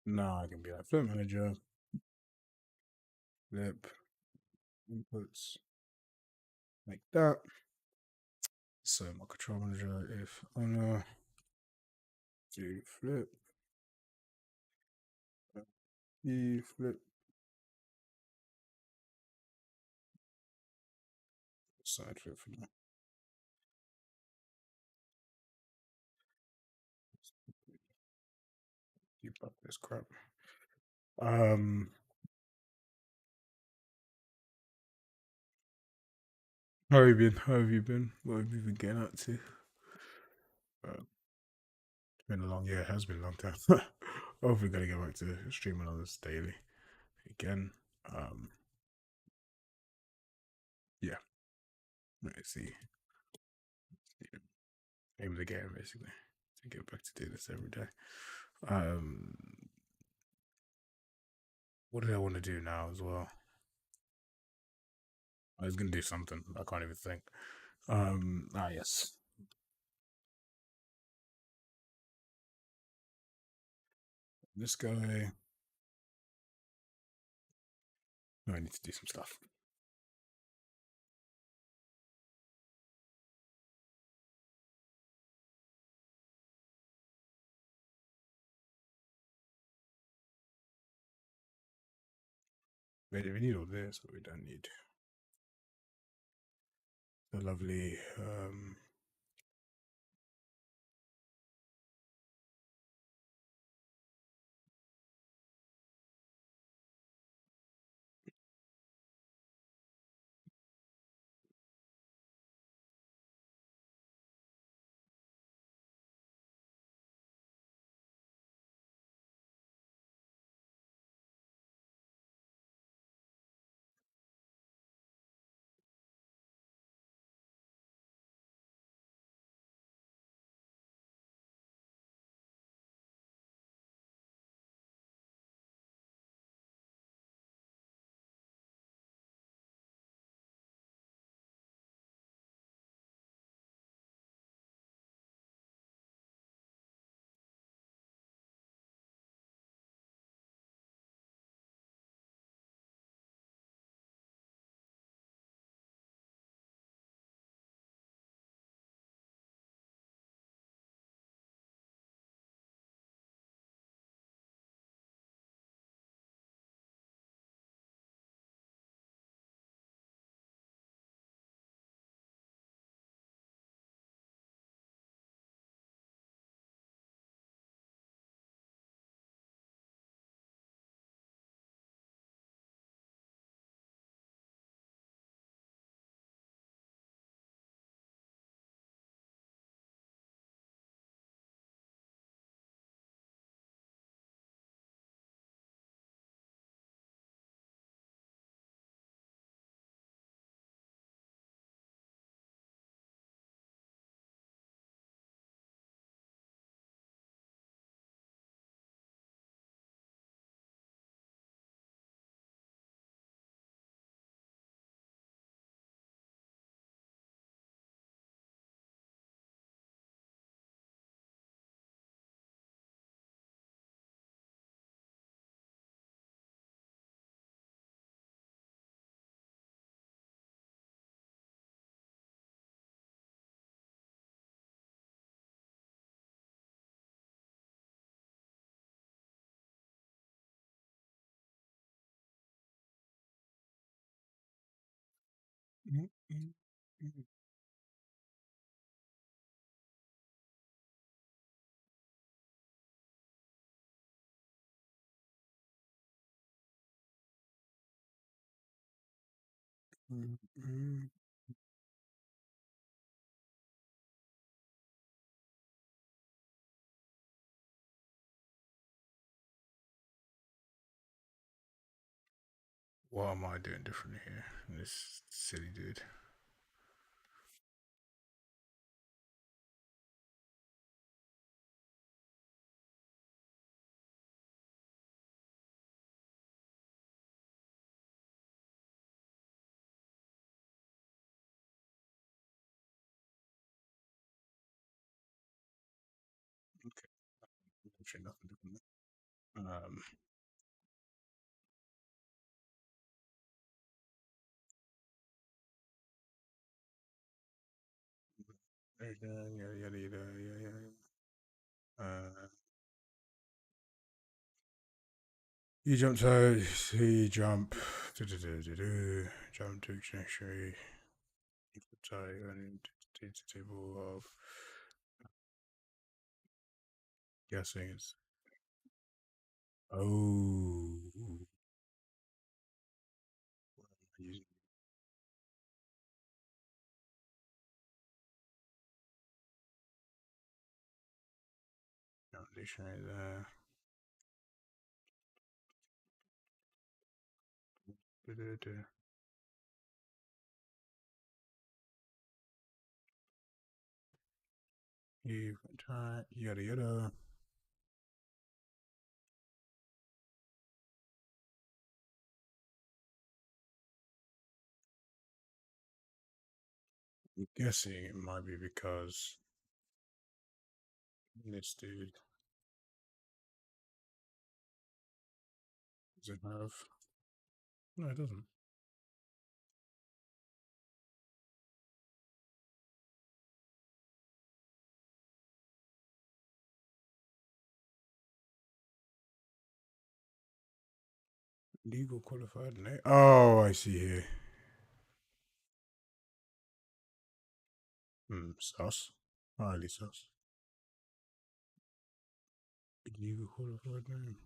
Now I can be like flip manager, flip inputs like that. So my control manager, if owner do flip, e flip, side flip for now. Debug this crap. How have you been? How have you been? What have you been getting up to? It's been a long year. It has been a long time. Hopefully, gonna get back to streaming on this daily again. Um, yeah. Let's see. Yeah. Aim of the game basically to get back to do this every day. Um, what did I want to do now as well? I was gonna do something. I can't even think. Yes. This guy. No, I need to do some stuff. We need all this, but we don't need the lovely what am I doing differently here? This silly dude. Okay. Actually, nothing different. Um, Yada yada yada yada. Uh, you jump to see jump. Jump to dictionary. Type and table of guessing. It's oh. Using dictionary there. You can try yada yada. I'm guessing it might be because this dude doesn't have. No, it doesn't. Legal qualified name. Oh, I see here. Sus. Highly sus. Legal qualified name.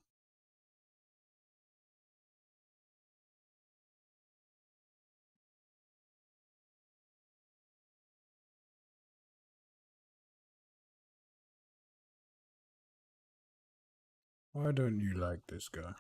Why don't you like this guy?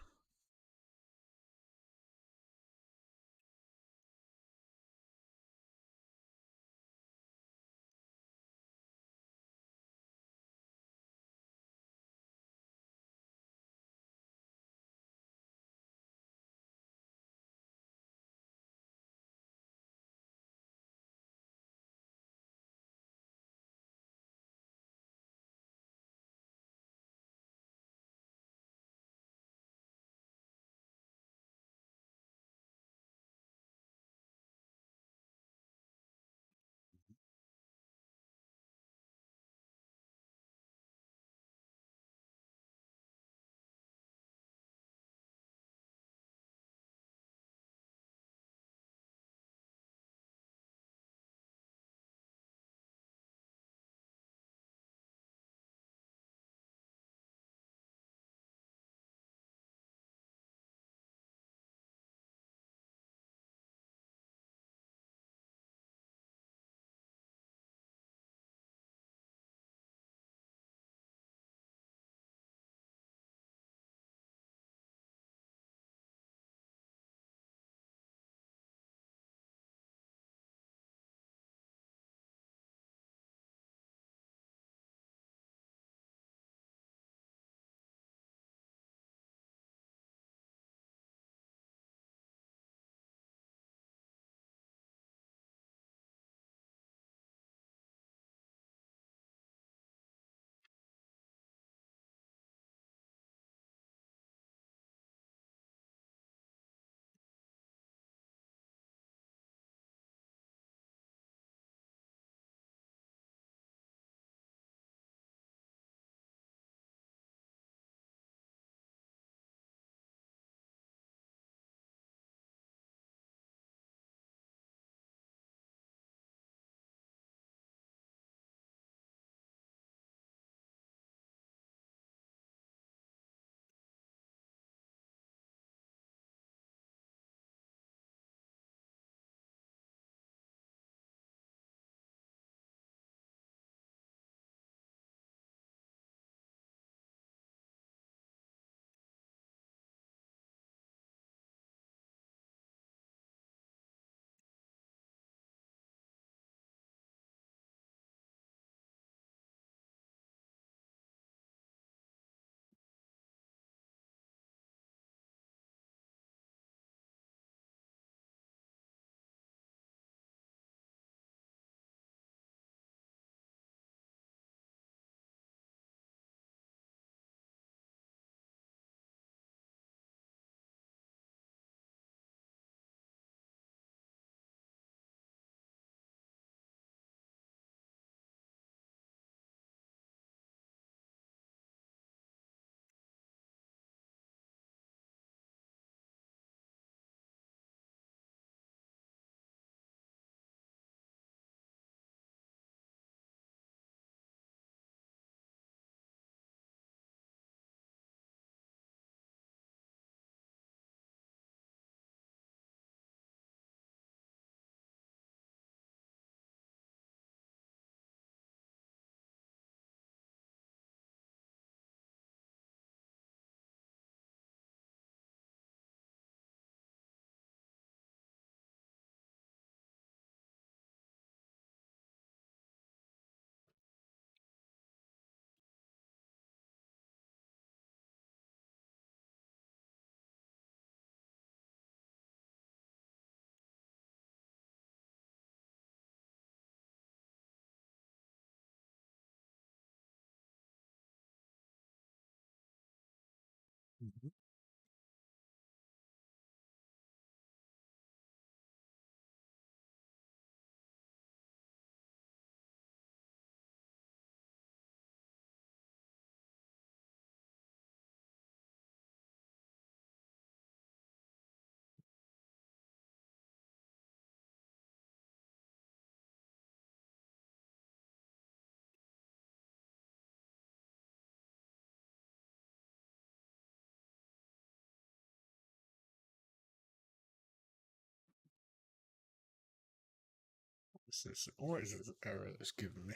What is this error that's giving me?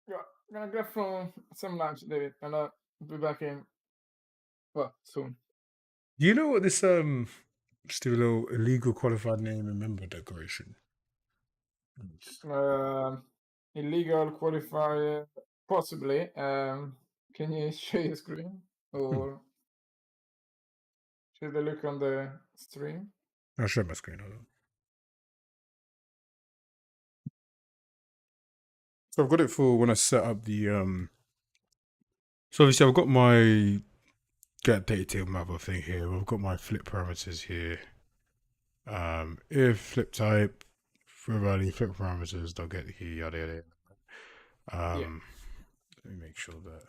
Yeah, I'm gonna grab some lunch, David, and I'll be back in soon. Do you know what this still illegal qualified name and member declaration? Illegal qualifier, possibly. Can you share your screen, or should I look on the stream? I'll share my screen. Hold on. So I've got it for when I set up the So obviously I've got my get data table mapper thing here. I've got my flip parameters here. If flip type providing flip parameters, they'll get the key, yada yada. Yeah. Let me make sure that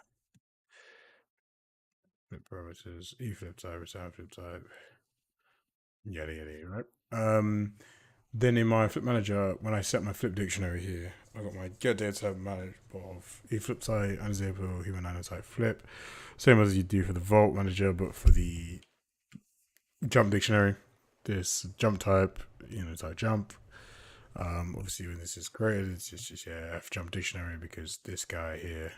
flip parameters, e flip type, return flip type, yada yada, right? Then in my flip manager, when I set my flip dictionary here, I got my get data type manager of e flip type, unstable, human nanotype flip. Same as you do for the vault manager, but for the jump dictionary, this jump type, type jump. Obviously when this is created, it's just F jump dictionary because this guy here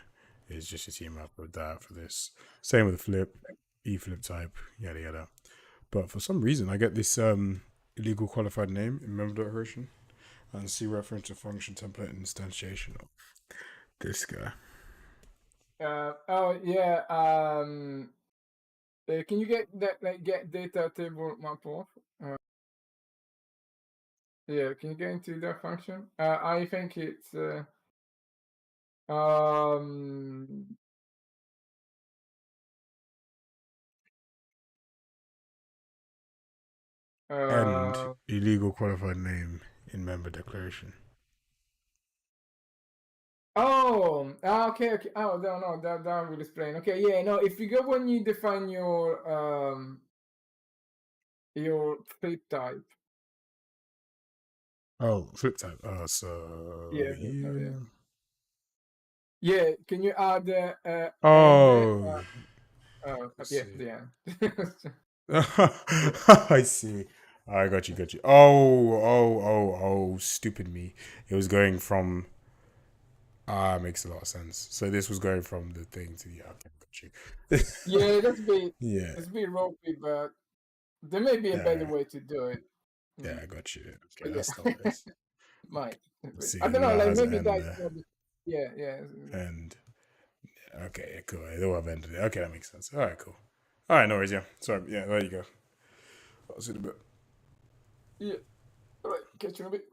is just a team up with that for this. Same with the flip, E flip type, yada yada. But for some reason I get this illegal qualified name in member declaration and see reference to function template instantiation of this guy. Oh yeah. Can you get that get data table map off? Yeah, can you get into that function? I think it's um And uh illegal qualified name in member declaration. oh, okay. Oh no, that will explain. Okay, yeah, no, if you go when you define your flip type. Oh, flip type. So Yeah, flip type, yeah. here. Yeah, can you add and Oh, let's yeah, see. the end. I see. I got you, got you. Oh, stupid me. It was going from. Makes a lot of sense. So this was going from the thing to the. Okay, got you. Yeah, Yeah, that's a bit ropey, but there may be a better yeah, way to do it. yeah, I got you. Okay, But that's not yeah, this. might. Let's see, I it don't know, now like has maybe end that's there. yeah, yeah. And, okay, cool. They all have ended it. Okay, that makes sense. All right, cool. All right, no worries, yeah. Sorry, yeah, there you go. I'll see you in a bit. Yeah. All right, catch you in a bit.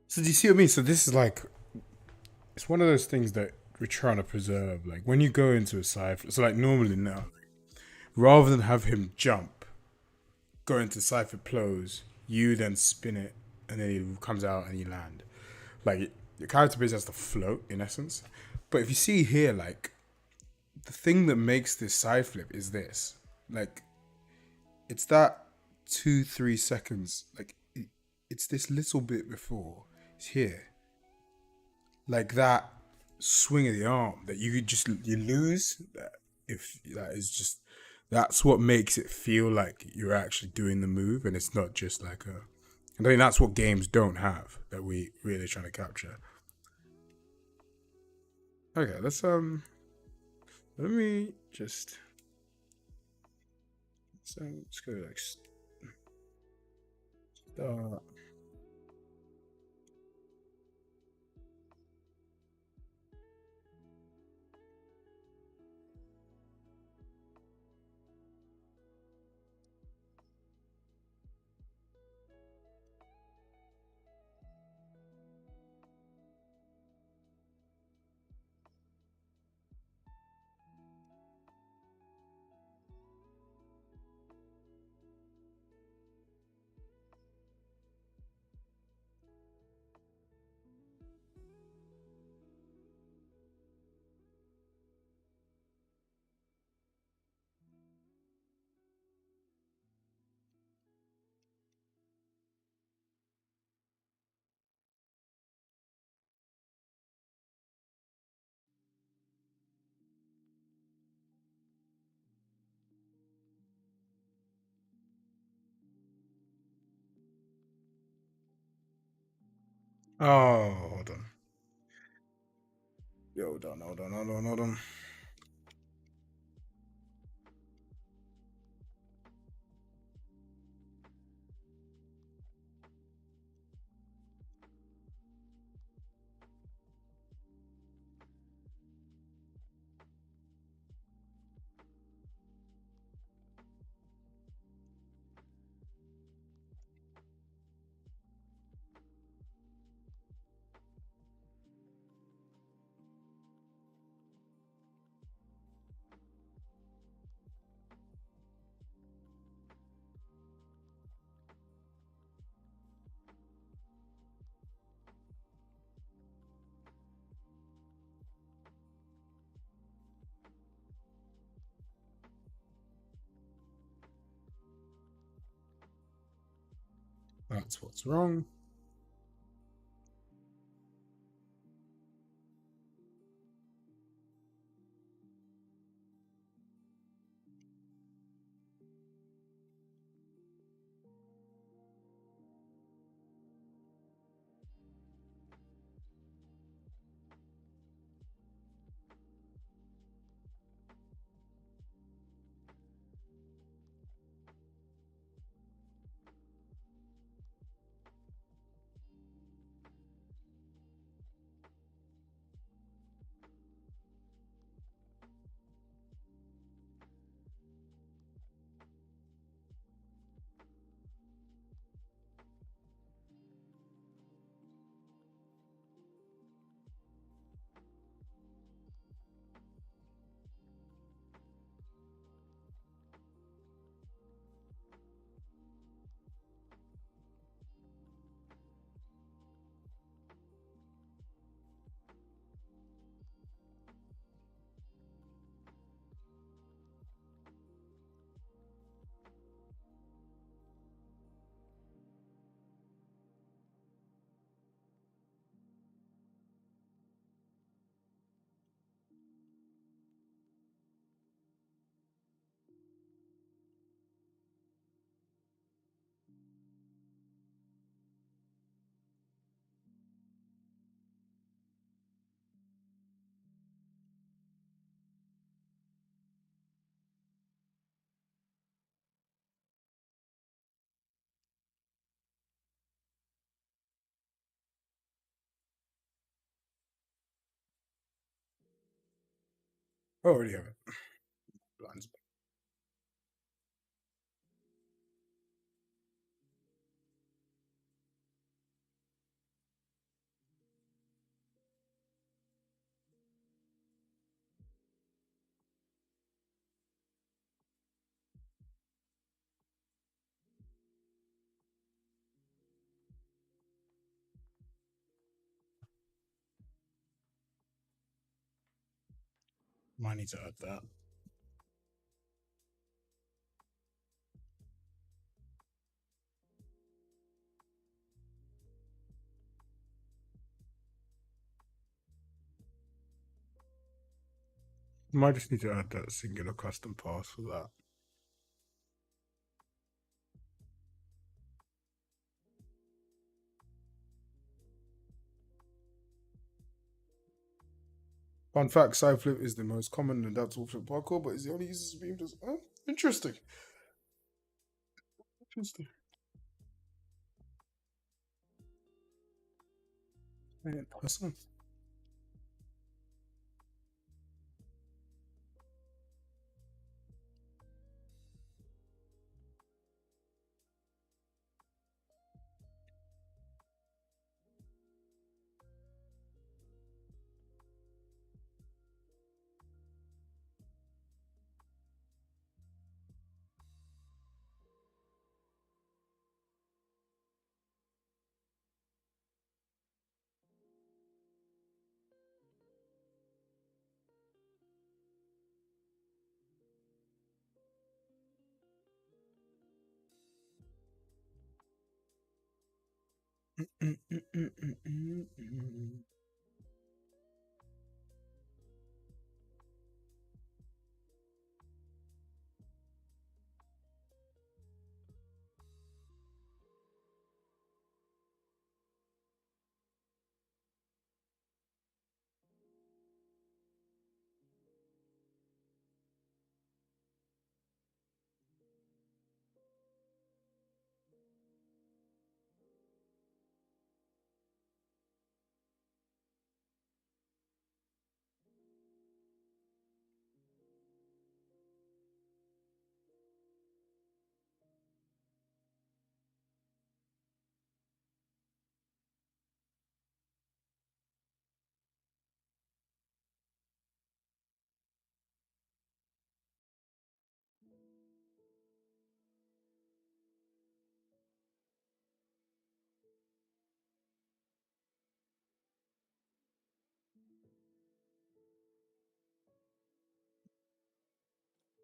So do you see what I mean? So this is like it's one of those things that we're trying to preserve. Like when you go into a cipher, so like normally now, rather than have him jump, go into cipher close, you then spin it, and then he comes out and you land. Like the character base has to float in essence. But if you see here, like the thing that makes this side flip is this. Like it's that 2-3 seconds. It's this little bit before it's here. Like that swing of the arm that you could just you lose. That if that is just that's what makes it feel like you're actually doing the move, and it's not just like a. I think that's what games don't have that we really trying to capture. Okay, let me just let's go like start. Oh, hold on. Yo, hold on. That's what's wrong. Oh, already have it. Blinds. Might need to add that. Might just need to add that singular custom path for that. Fun fact, side flip is the most common adaptable flip parkour, but is the only uses beam does. Oh, interesting. Interesting. Yeah, that's on.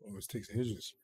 Always takes ages.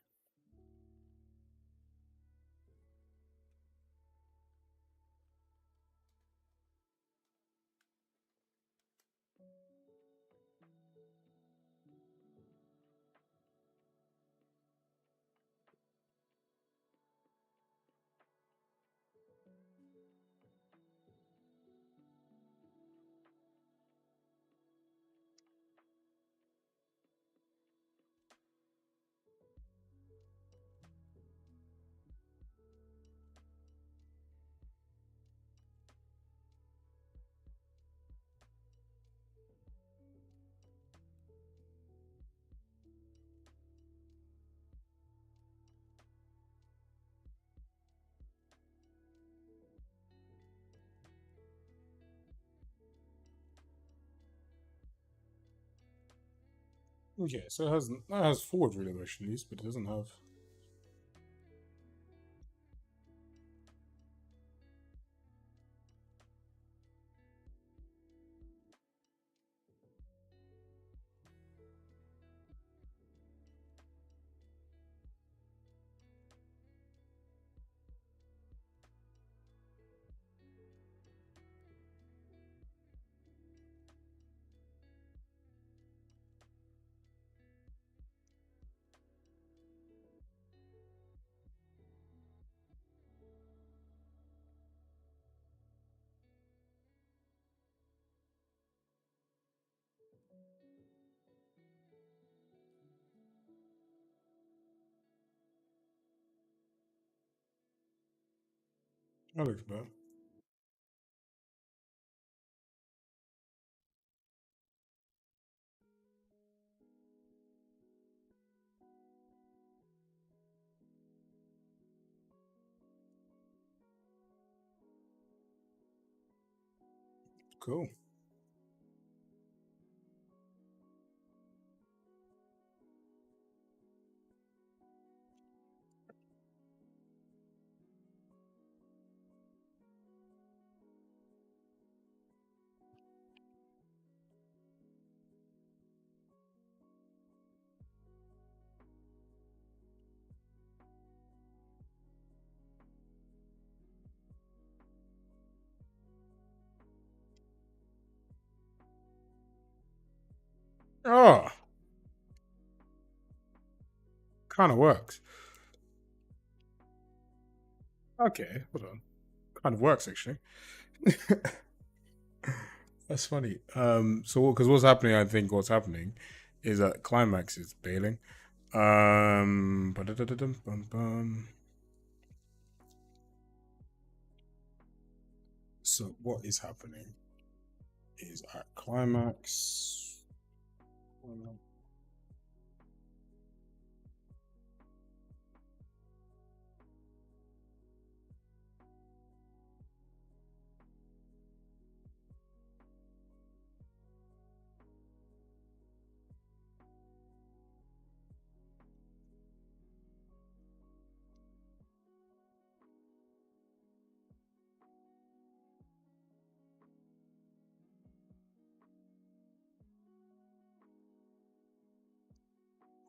Okay, so it has forward relocation at least, but it doesn't have. That looks better. Cool. Oh, kind of works. Okay, hold on. Kind of works actually. That's funny. So because what's happening? I think what's happening is that climax is bailing. Ba-da-da-da-dum, bum, bum. So what is happening is at climax.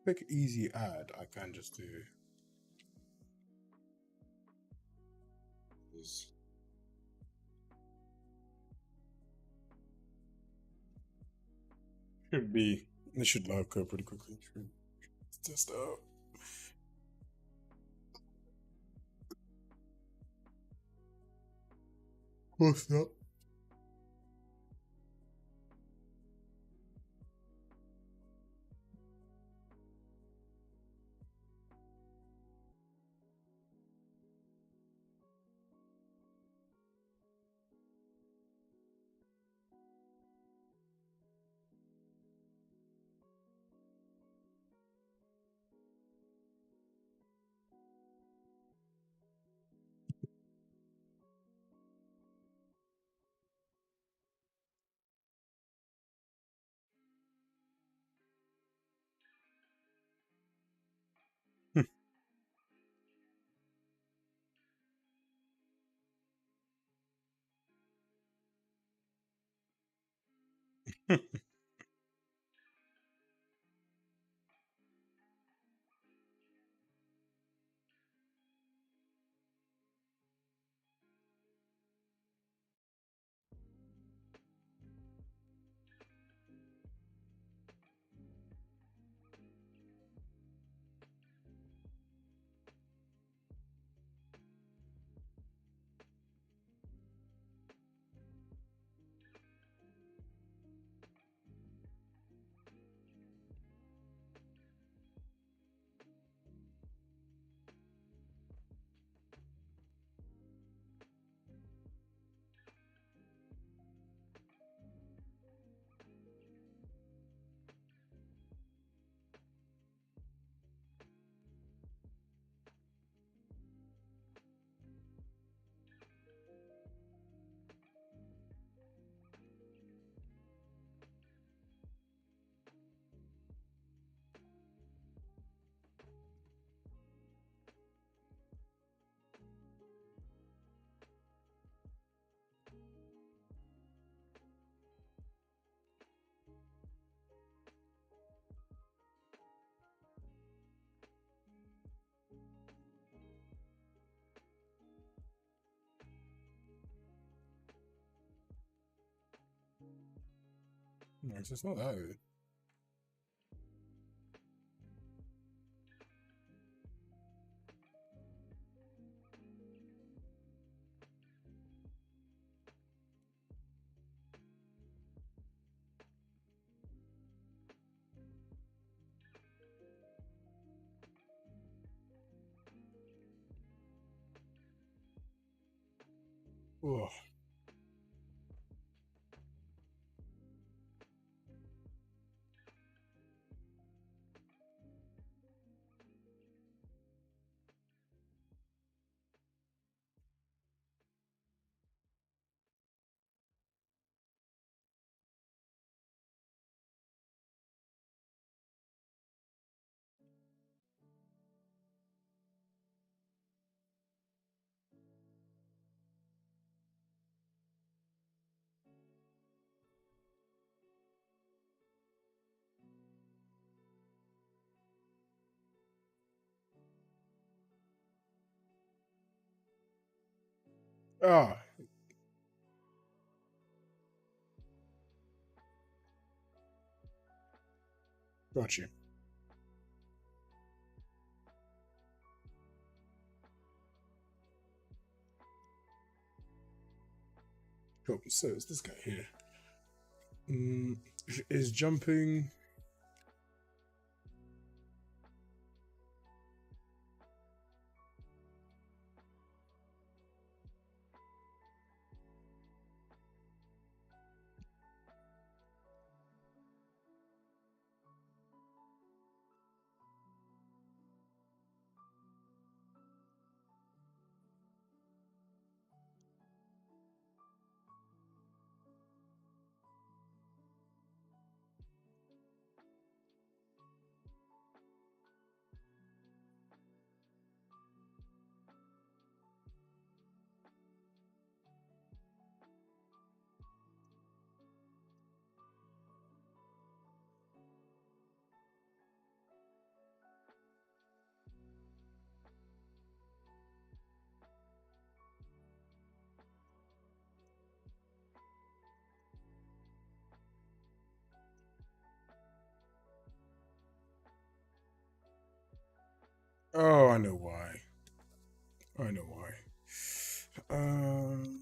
Quick, easy add. I can just do is should be. This should live go pretty quickly. Should test out. What's that? No, it's just not that. Oh, ah, Got you. Cool. So it's this guy here. Is jumping. Oh, I know why. I know why. Um.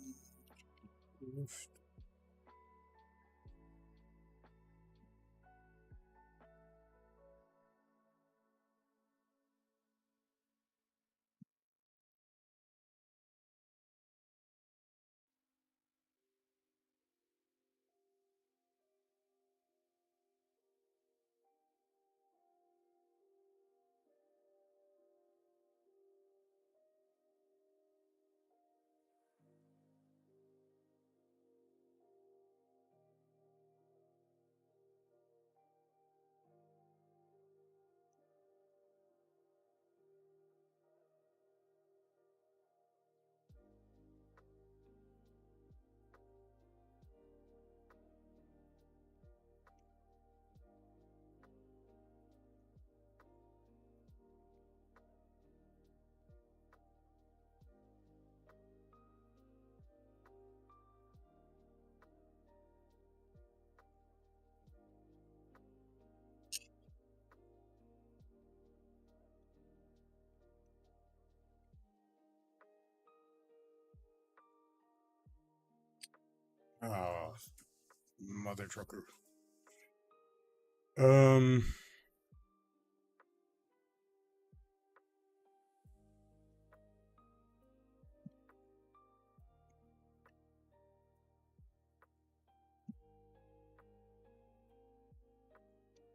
Ah, mother trucker. Um.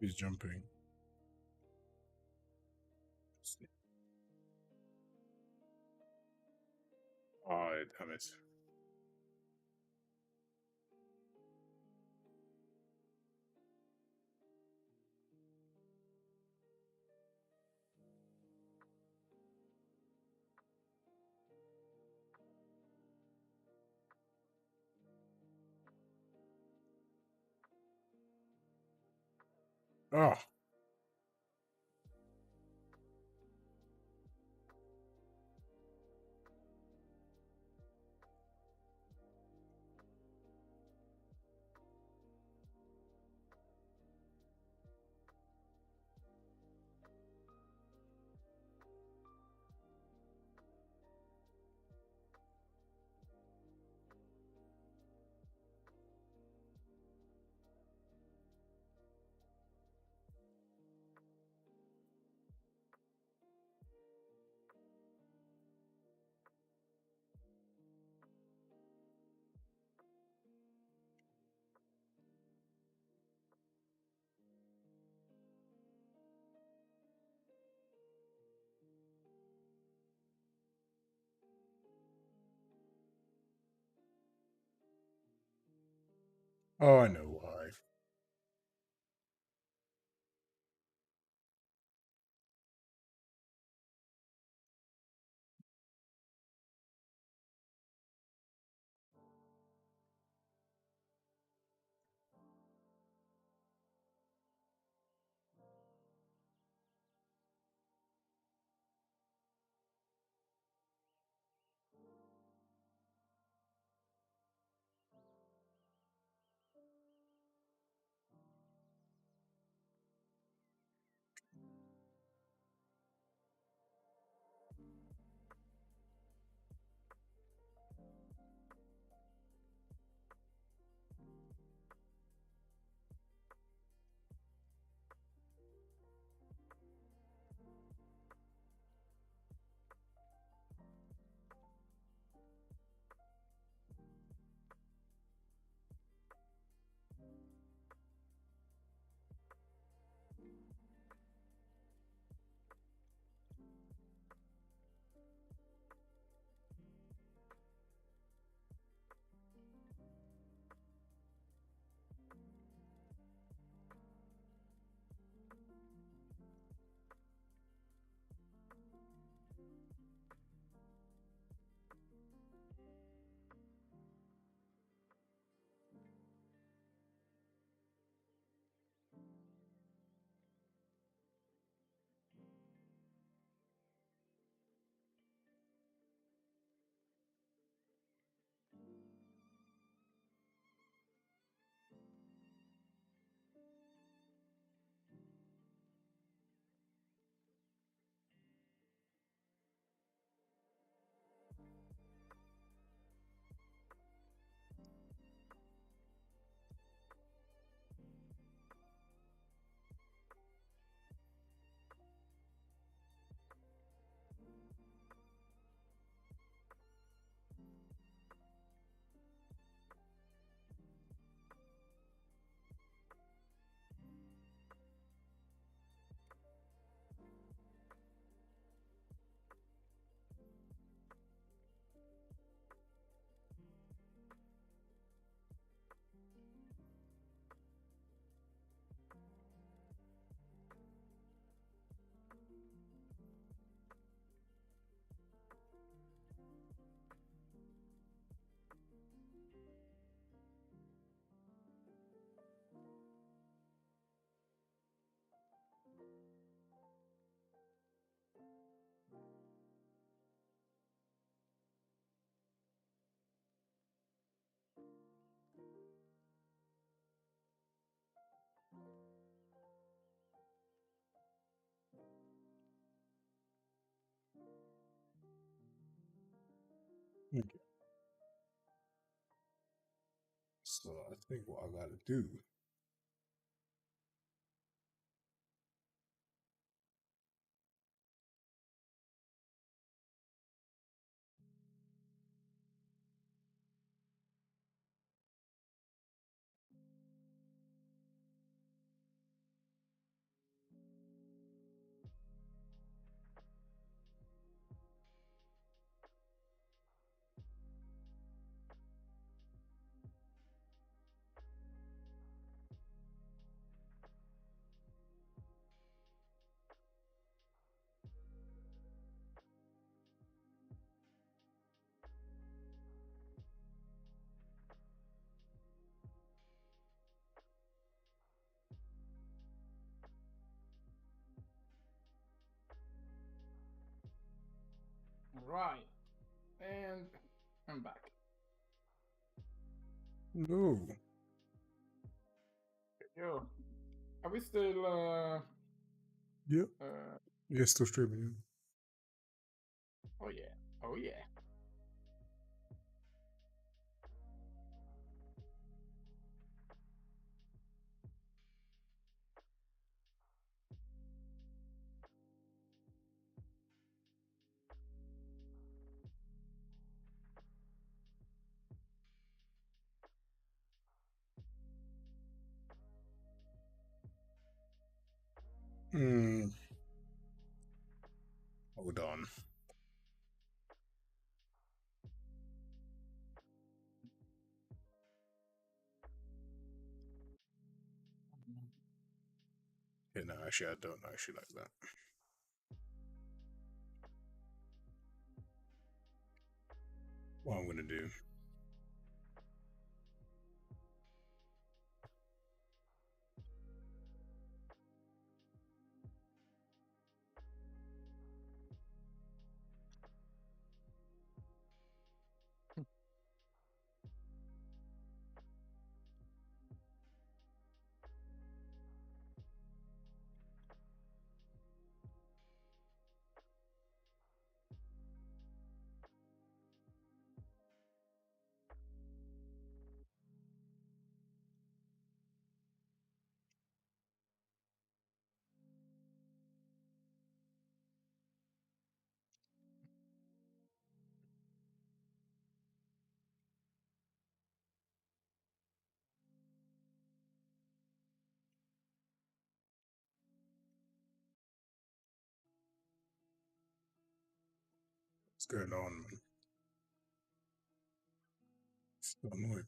He's jumping. Oh, damn it. Oh. Oh, I know why. Okay. So I think what I gotta do. Right, and I'm back. No. Yo, are we still? Yep. Uh, Yeah, still streaming. oh yeah, oh yeah. Yeah. Hold on. Yeah, no, actually, I don't actually like that. What I'm gonna do. What's going on, man? It's so annoying.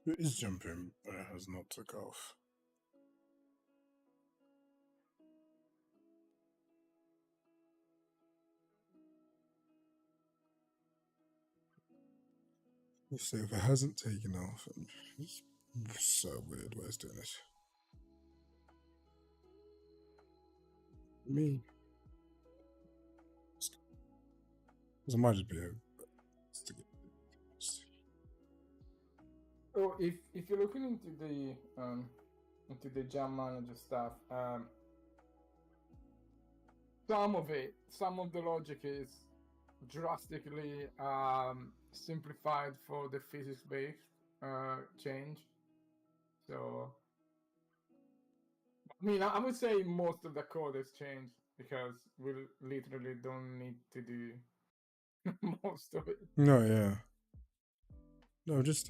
It is jumping, but it has not took off. So if it hasn't taken off, it's so weird why it's doing this. Me. Because it might just be a. Oh, if you're looking into the into the jump manager stuff. Some of the logic is drastically simplified for the physics-based change. So, I mean, I would say most of the code has changed because we literally don't need to do most of it. No, yeah. No, just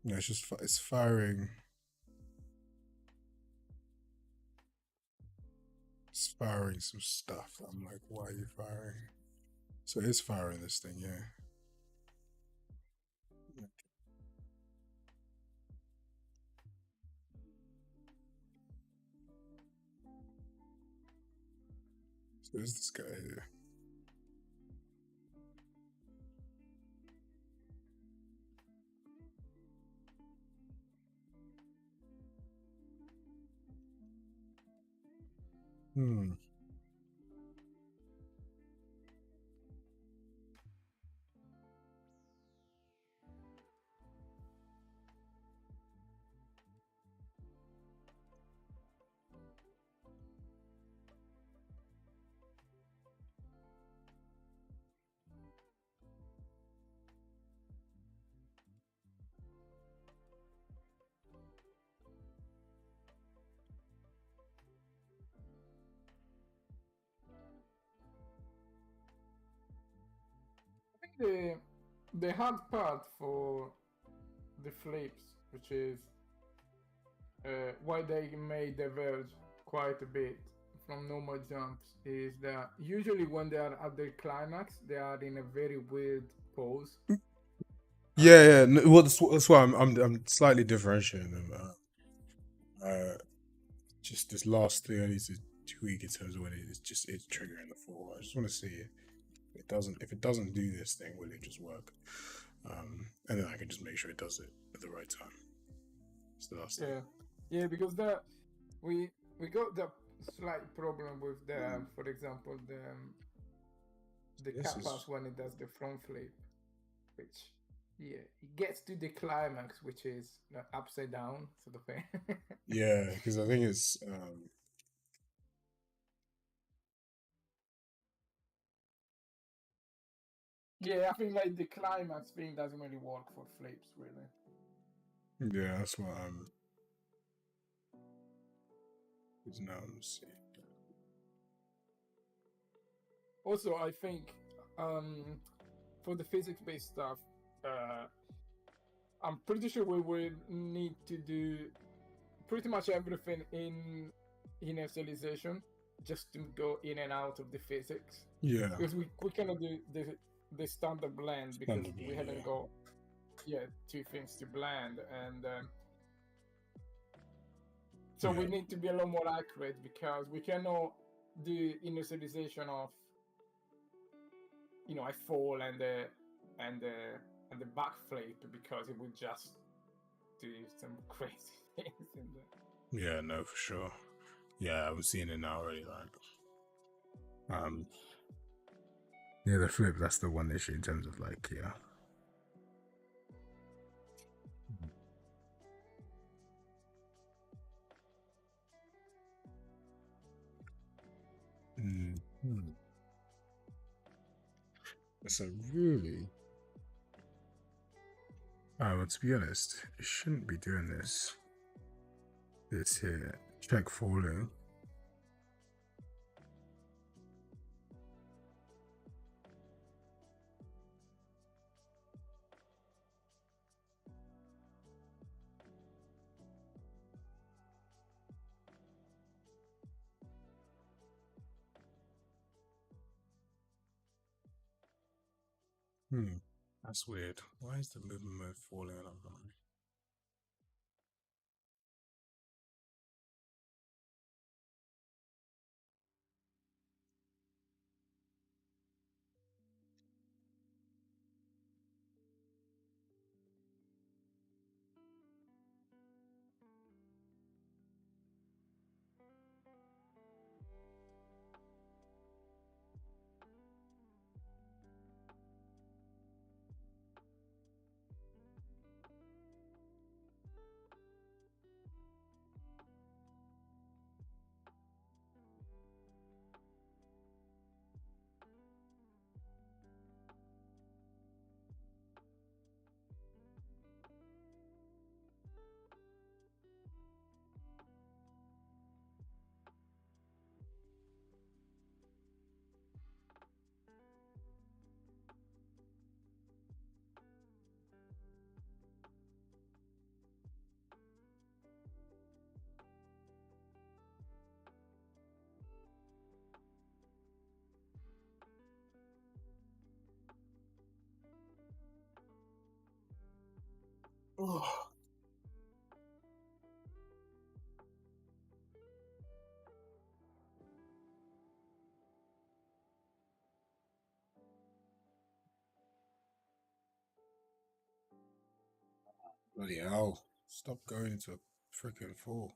it's just it's firing. It's firing some stuff. I'm like, why are you firing? So it's firing this thing, yeah. So there's this guy here. Hmm. I think the hard part for the flips, which is why they may diverge quite a bit from normal jumps, is that usually when they are at the climax, they are in a very weird pose. Yeah, yeah. Well, that's why I'm slightly differentiating them. Just this last thing I need to tweak in terms of when it's triggering the fall. I just want to see if it doesn't do this thing, will it just work? And then I can just make sure it does it at the right time. It's the last thing. Yeah, because we got the slight problem with the, for example, the cat pass when it does the front flip, which it gets to the climax, which is upside down sort of thing. Yeah, because I think it's yeah, I think like the climax thing doesn't really work for flips, really. yeah, that's what I'm. Because now I'm seeing. Also, I think for the physics-based stuff, I'm pretty sure we will need to do pretty much everything in inertialization just to go in and out of the physics. Yeah. Because we cannot do the standard blend because we haven't got two things to blend, and so we need to be a lot more accurate because we cannot do inertialization of I fall and the back flip because it would just do some crazy things in there. Yeah, no, for sure. Yeah, I'm seeing it now already. Like, yeah, the flip. That's the one issue in terms of like, yeah. Mm-hmm. So really, well, to be honest, it shouldn't be doing this. This here, check falling. That's weird. Why is the movement mode falling on that? Oh. Bloody hell. Stop going into a freaking fall.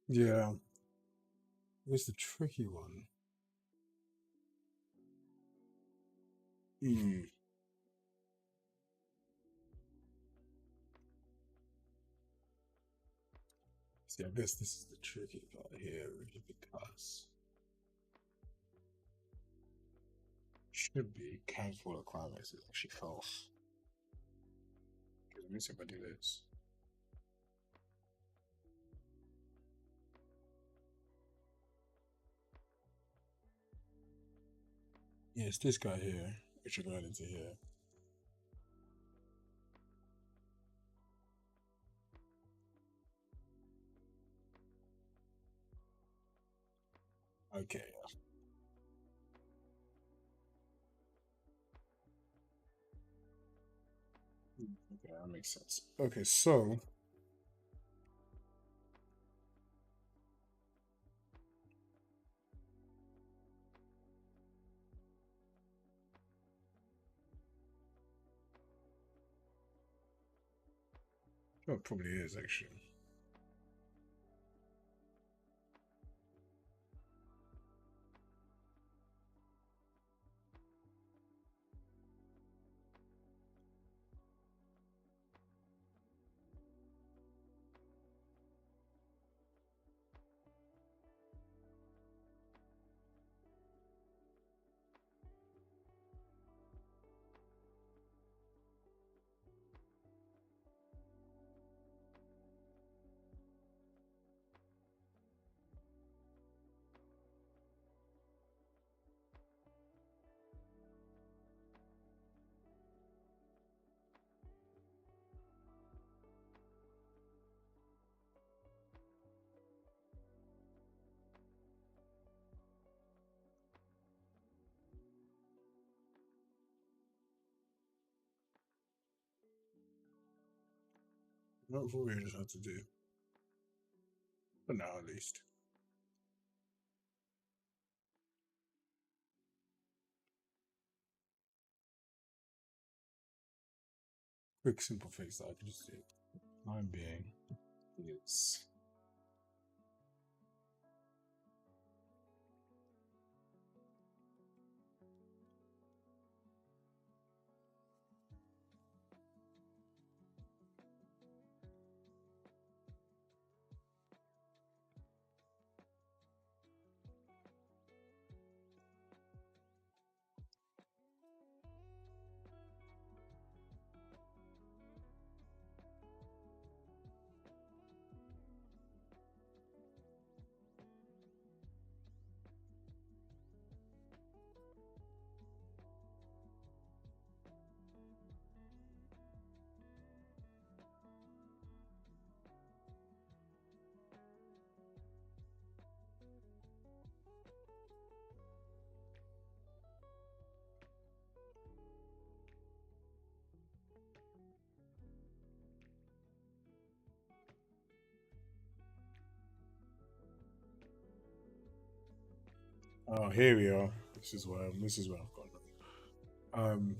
Yeah. Where's the tricky one? Hmm. See, I guess this is the tricky part here, really, because should be careful requirements is actually false. Because let me see if I do this. Yeah, it's this guy here, which are going into here. Okay. Okay, that makes sense. Okay, so oh, it probably is actually. Not what we just had to do. For now, at least. Quick, simple fix that I can just do. Time being is Oh, here we are. This is where I've gone wrong.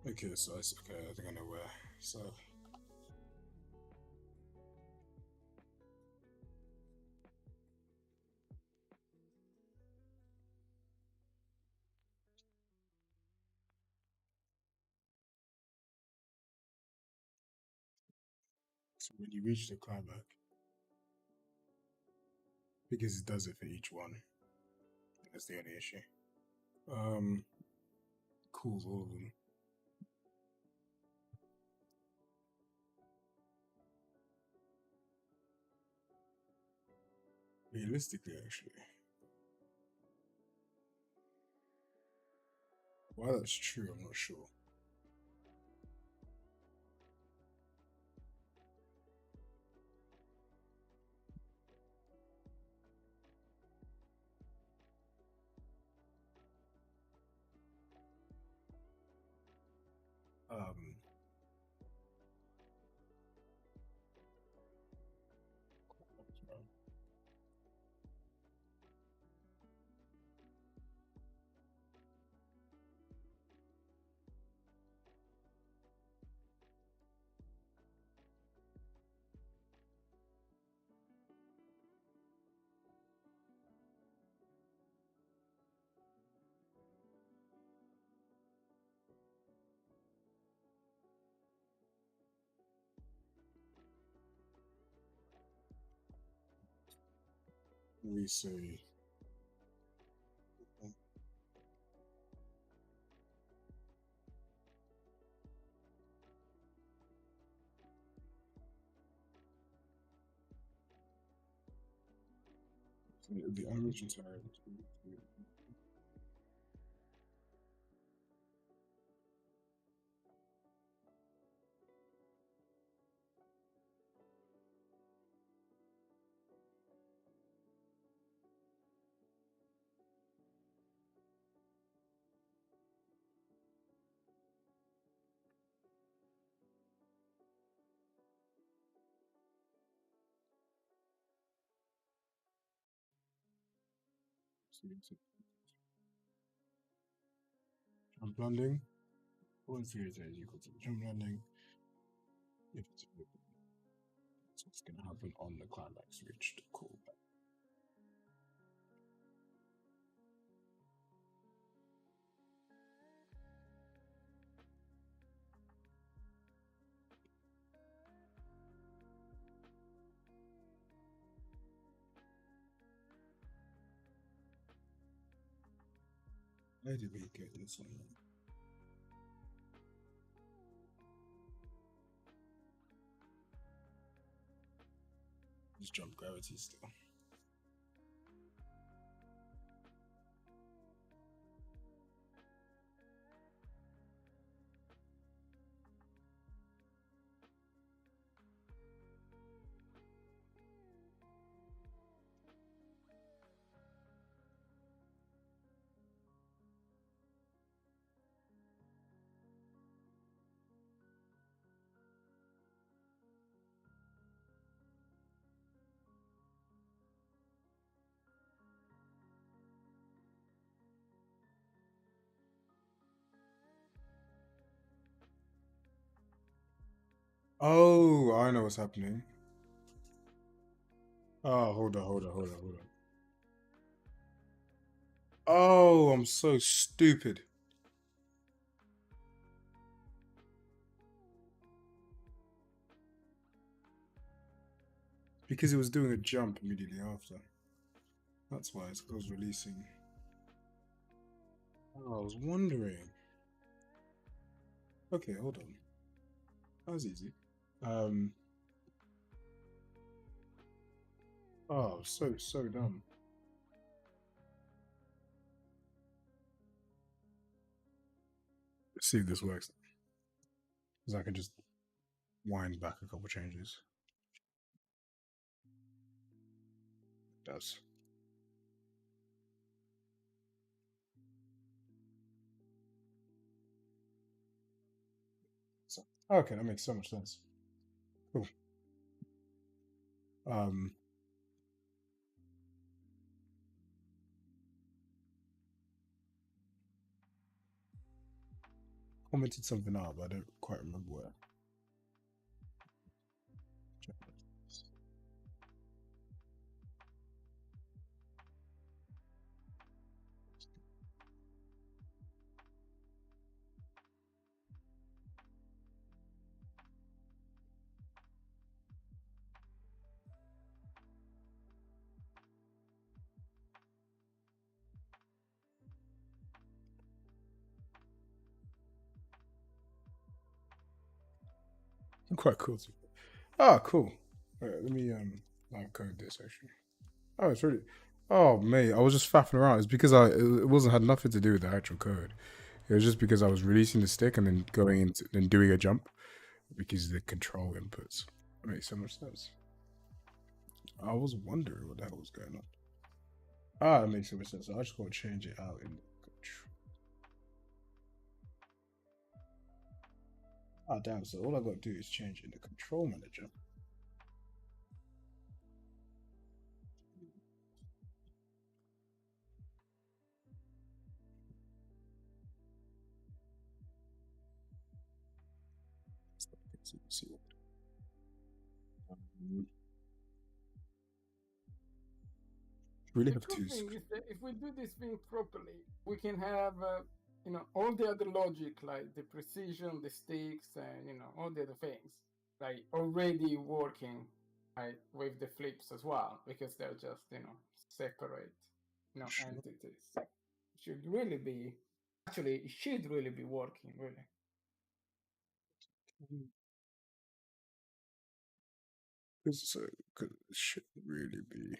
Okay, so okay. I think I know where. So so when you reach the climax, because it does it for each one. That's the only issue. Um, Cools all of them. Realistically, actually, why that's true, I'm not sure. Um, we say the average entire. Jump landing. All inferiority is equal to the jump landing. If it's so what's going to happen on the climax reached. Cool. Where did we get this one? Just jump gravity still. Oh, I know what's happening. Oh, hold on. Oh, I'm so stupid. Because it was doing a jump immediately after. That's why it was releasing. Oh, I was wondering. Okay, hold on. That was easy. Um. Oh, so dumb. Let's see if this works. Because I can just wind back a couple changes. It does. So, okay, that makes so much sense. Cool. Commented something out, but I don't quite remember where. Quite cool. Ah, cool. All right, let me code this actually. Oh, it's really. Oh, mate, I was just faffing around. It's because it wasn't had nothing to do with the actual code. It was just because I was releasing the stick and then going into then doing a jump because of the control inputs. It makes so much sense. I was wondering what the hell was going on. Ah, it makes so much sense. I just got to change it out in the control. Ah, damn. So all I got to do is change it in the control manager. See what. Really The have cool to. thing is that if we do this thing properly, we can have all the other logic like the precision, the sticks, and all the other things like already working like with the flips as well because they're just separate Sure. entities. It should really be actually it should really be working really. Because it should really be.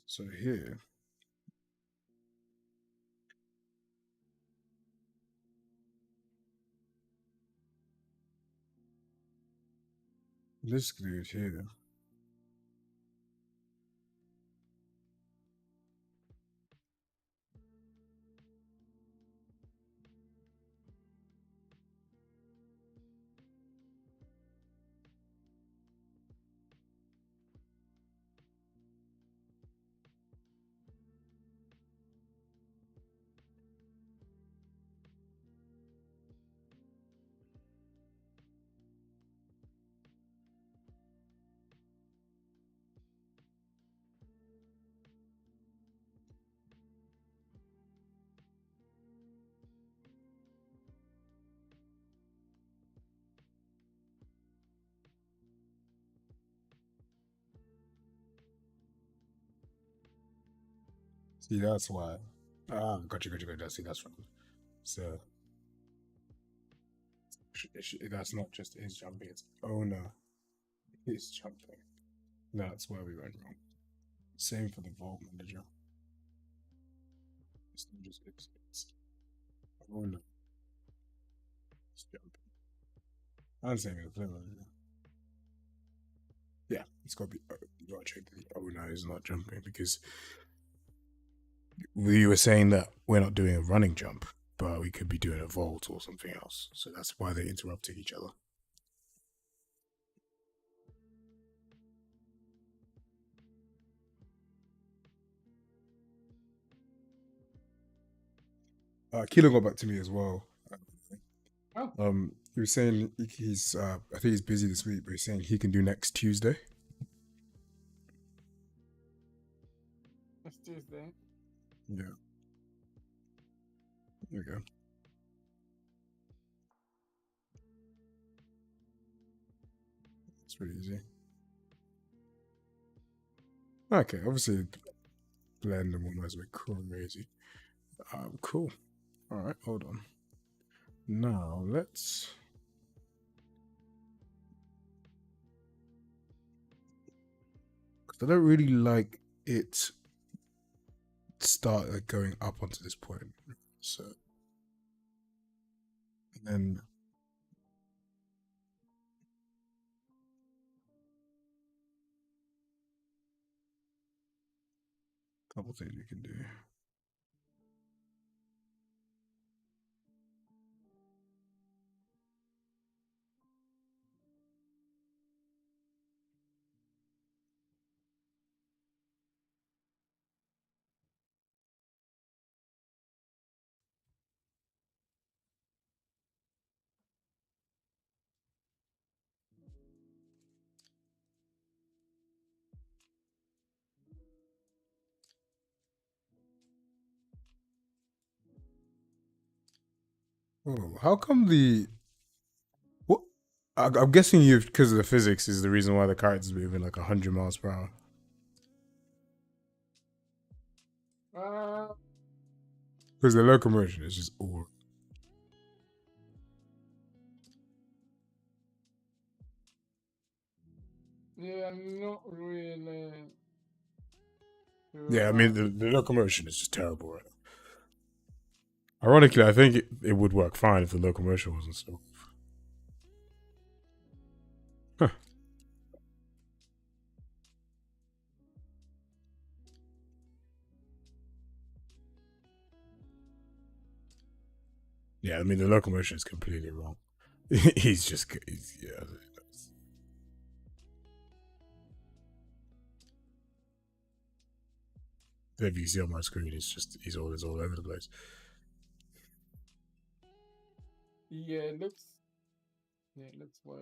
So here, this dude here. See, that's why. Ah, gotcha. See, that's wrong. So that's not just his jumping; it's owner is jumping. That's where we went wrong. Same for the vault manager. It's not just it's owner is jumping. I'm saying the flip manager. Yeah, it's got to be. You got to check that the owner is not jumping because we were saying that we're not doing a running jump, but we could be doing a vault or something else. So that's why they interrupted each other. Kilo got back to me as well. Oh, He was saying he's I think he's busy this week, but he's saying he can do next Tuesday. it's Tuesday. Yeah. There we go. It's pretty easy. Okay, obviously blend and one was a bit crazy. Cool. Alright, hold on. Now let's I don't really like it start going up onto this point. So, and then a couple things you can do. Oh, how come the what? I'm guessing you because of the physics is the reason why the character's moving like 100 miles per hour. Because the locomotion is just all. Yeah, not really. Yeah, I mean the locomotion is just terrible right now. Ironically, I think it would work fine if the locomotion wasn't so. Huh. Yeah, I mean the locomotion is completely wrong. He's just yeah. If you see on my screen, it's just he's all over the place. Yeah, it looks. Yeah, it looks well.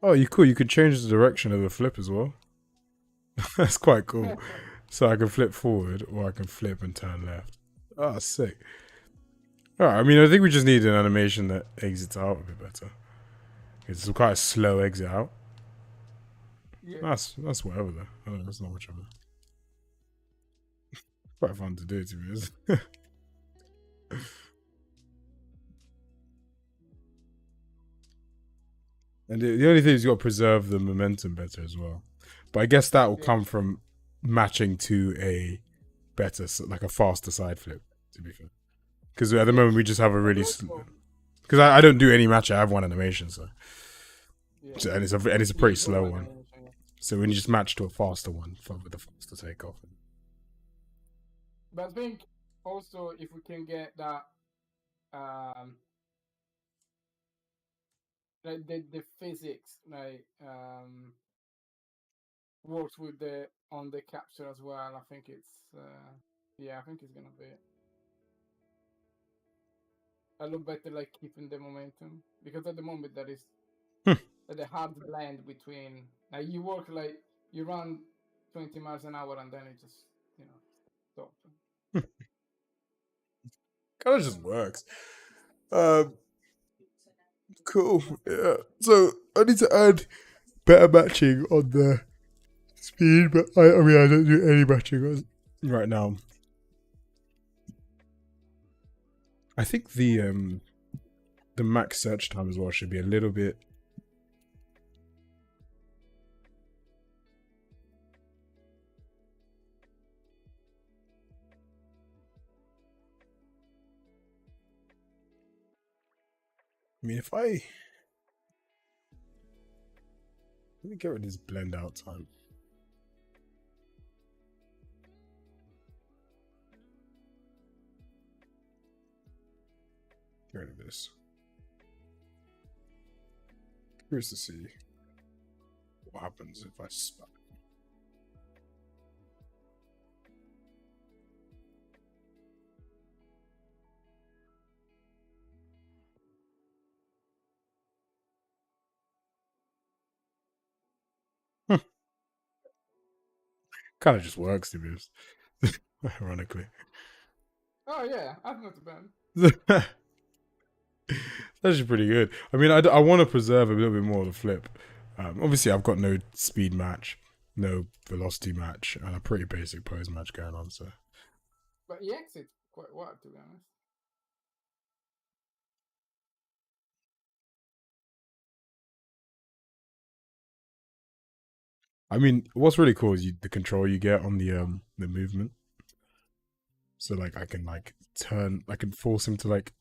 Oh, you cool. You could change the direction of the flip as well. That's quite cool. So I can flip forward, or I can flip and turn left. Oh, sick. Alright, I mean, I think we just need an animation that exits out a bit better. It's quite a slow exit out. Yeah. That's whatever though. I don't know, that's not much of a. Quite fun to do, to be honest. And the only thing is you got to preserve the momentum better as well. But I guess that will come from matching to a better, like a faster side flip, to be fair. Because at the moment we just have a really. Because I don't do any match, I have one animation, so. And it's a pretty slow one. So when you just match to a faster one with a faster takeoff. But I think also if we can get that like the physics like works with the on the capture as well, I think it's yeah, I think it's gonna be a lot better, like keeping the momentum, because at the moment that is the hard blend between like you work like you run 20 miles an hour and then it just stop. Kind of just works. Cool. Yeah. So I need to add better matching on the speed, but I mean I don't do any matching right now. I think the max search time as well should be a little bit. I mean, if I let me get rid of this blend out time. Get rid of this. Curious to see what happens if I spam. Kind of just works, to be honest. Ironically. Oh yeah, that's not bad. That's actually pretty good. I mean, I want to preserve a little bit more of the flip. Obviously, I've got no speed match, no velocity match, and a pretty basic pose match going on. So But he exits quite well, to be honest. I mean, what's really cool is the control you get on the movement. So like I can like turn, I can force him to like,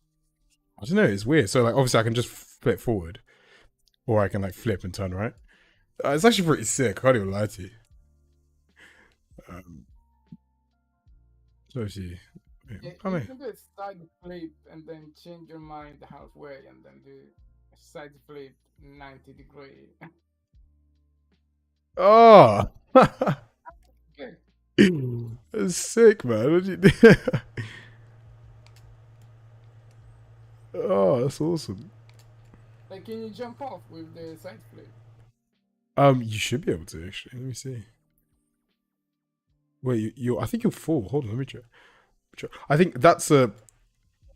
I don't know, it's weird. So like obviously I can just flip forward, or I can like flip and turn right. It's actually pretty sick. I can't even lie to you. Um, so see, Yeah, I you mean, can do a side flip and then change your mind halfway and then do a side flip 90 degree. oh, Okay. that's sick, man. What you do? Oh, that's awesome. Like, can you jump off with the side flip? You should be able to actually. Let me see. Wait, I think you'll fall. Hold on, let me check. I think that's a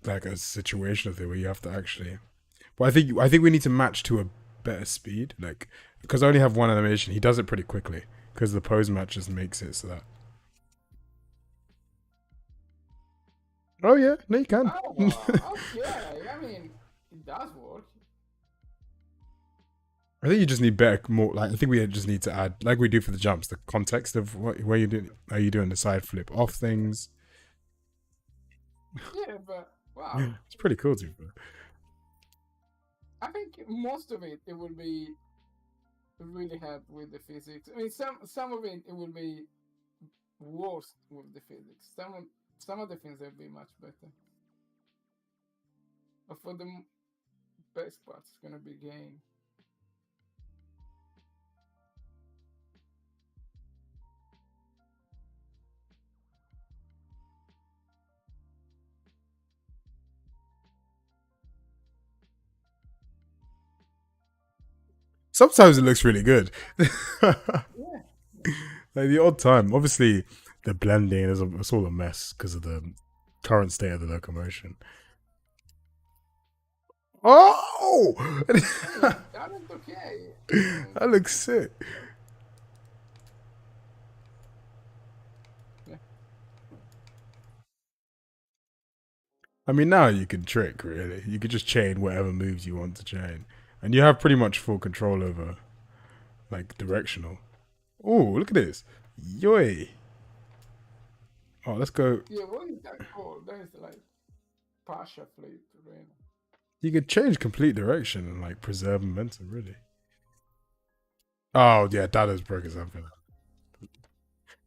like a situational thing where you have to actually. But I think we need to match to a better speed, like because I only have one animation. He does it pretty quickly because the pose match just makes it so that. Oh yeah, no, you can. Oh, okay. I mean, it does work. I think you just need better, more like I think we just need to add, like we do for the jumps, the context of what where you do, are you doing the side flip off things. Yeah, but wow. It's pretty cool too. I think most of it will be really help with the physics. I mean, some of it will be worse with the physics. Some of the things will be much better. But for the best part, it's gonna be game. Sometimes it looks really good. Yeah. Like the odd time, obviously, the blending is it's all a mess because of the current state of the locomotion. Oh, Hey, that looked okay. that looks sick. Yeah. I mean, now you can trick really. You could just chain whatever moves you want to chain, and you have pretty much full control over like directional. Oh, look at this. Yoy. Oh, let's go. Yeah, what is that called? That is like Pasha flip, really. You could change complete direction and like preserve momentum, really. Oh yeah, that is broken something.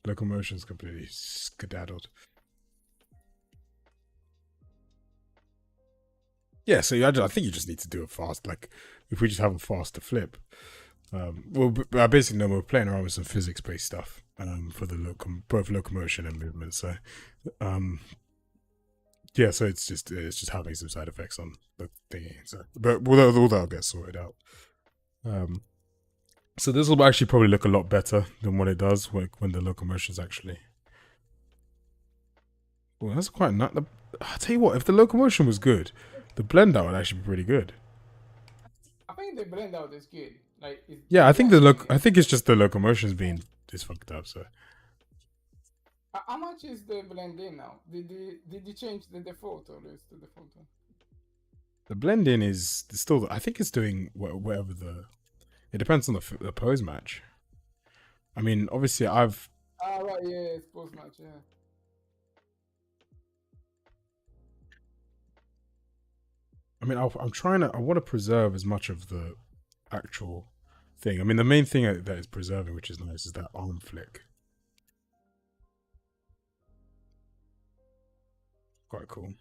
Locomotion's completely skedaddled. Yeah, so I think you just need to do it fast. Like, if we just have a faster flip, well, basically, no, we're playing around with some physics-based stuff for the both locomotion and movement. So, um, yeah, so it's just having some side effects on the thingy. So, but all that'll get sorted out. Um, so this will actually probably look a lot better than what it does when the locomotion's actually. Well, that's quite not. I'll tell you what, if the locomotion was good, the blend out would actually be pretty good. I think the blend out is good. Like, it's Yeah, I think blending. I think it's just the locomotion's being is fucked up. So How much is the blend in now? Did you change the default or is the default one? the blend in is still. I think it's doing whatever the. It depends on the pose match. I mean, obviously, I've. Ah, right, yeah, it's post match, yeah. I mean, I'm trying to. I want to preserve as much of the actual thing. I mean, the main thing that is preserving, which is nice, is that arm flick. Quite cool.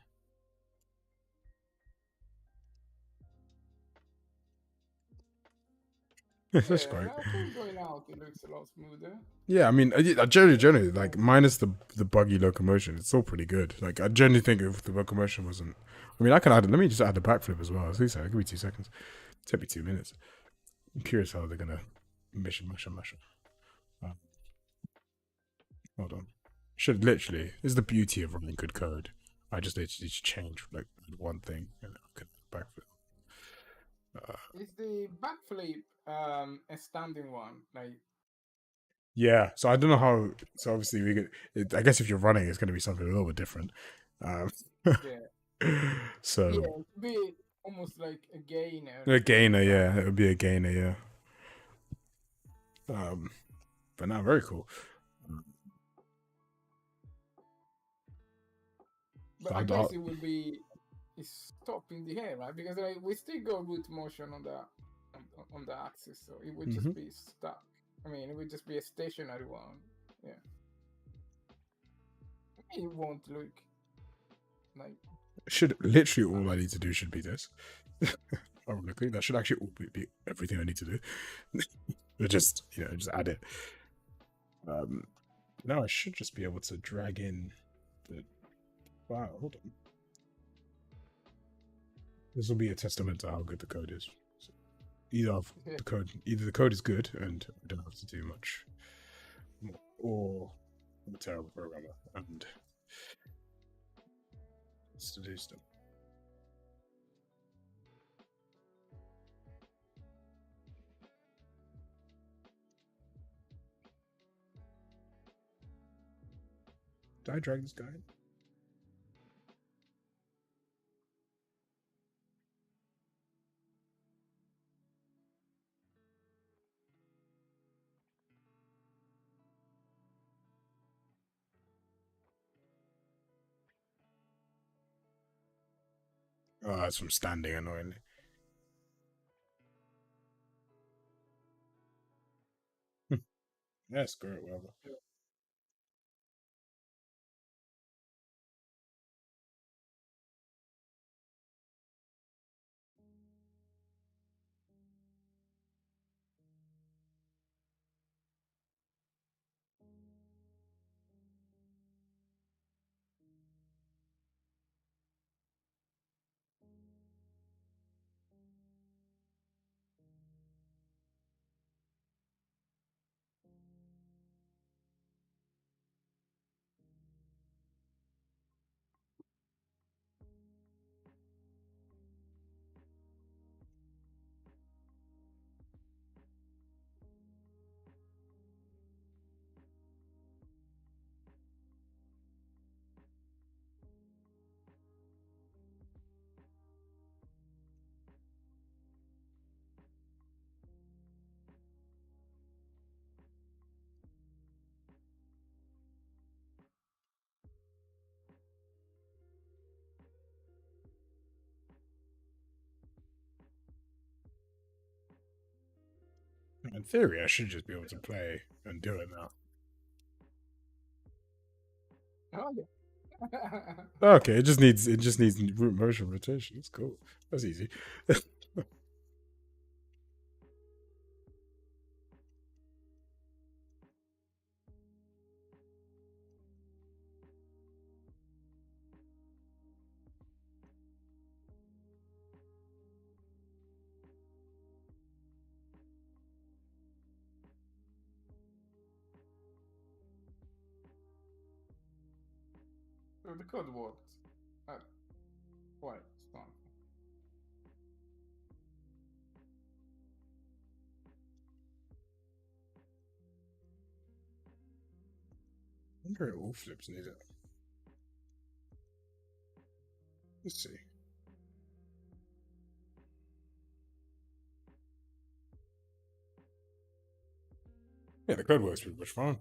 That's Yeah, great. I think going out it looks a lot smoother. Yeah, I mean, generally, like minus the buggy locomotion, it's all pretty good. Like, I generally think if the locomotion wasn't, I mean, I can add. Let me just add the backflip as well. See, so give me 2 seconds. Take me 2 minutes. I'm curious how they're gonna mash. Uh, hold on. Should literally this is the beauty of running good code. I just literally change like one thing and I can backflip. Uh, Is the backflip a standing one? Like, Yeah, so I don't know how. So obviously we get. I guess if you're running, it's going to be something a little bit different. Um, Yeah, so yeah, it'd be almost like a gainer a for the gainer, run. yeah, it would be a gainer, yeah. But now very cool. But I guess it would be stop in the air, right? Because like, we still go root motion on the axis, so it would Mm-hmm. just be stuck. I mean, it would just be a stationary one. Yeah, it won't look like. Should literally all I need to do should be this. Ironically, that should actually all be everything I need to do. But just just add it. Um, now I should just be able to drag in the. Wow, hold on. This will be a testament to how good the code is. So either the code is good and I don't have to do much, or I'm a terrible programmer and it's to do stuff. Did I drag this guy? Oh, that's from standing, annoyingly. Yeah, screw it, whatever. In theory, I should just be able to play and do it now. Oh yeah. Okay, it just needs root motion rotation. It's cool. That's easy. So the code worked. Uh, quite strong. I wonder if all flips need it. Let's see. Yeah, the code works pretty much fine.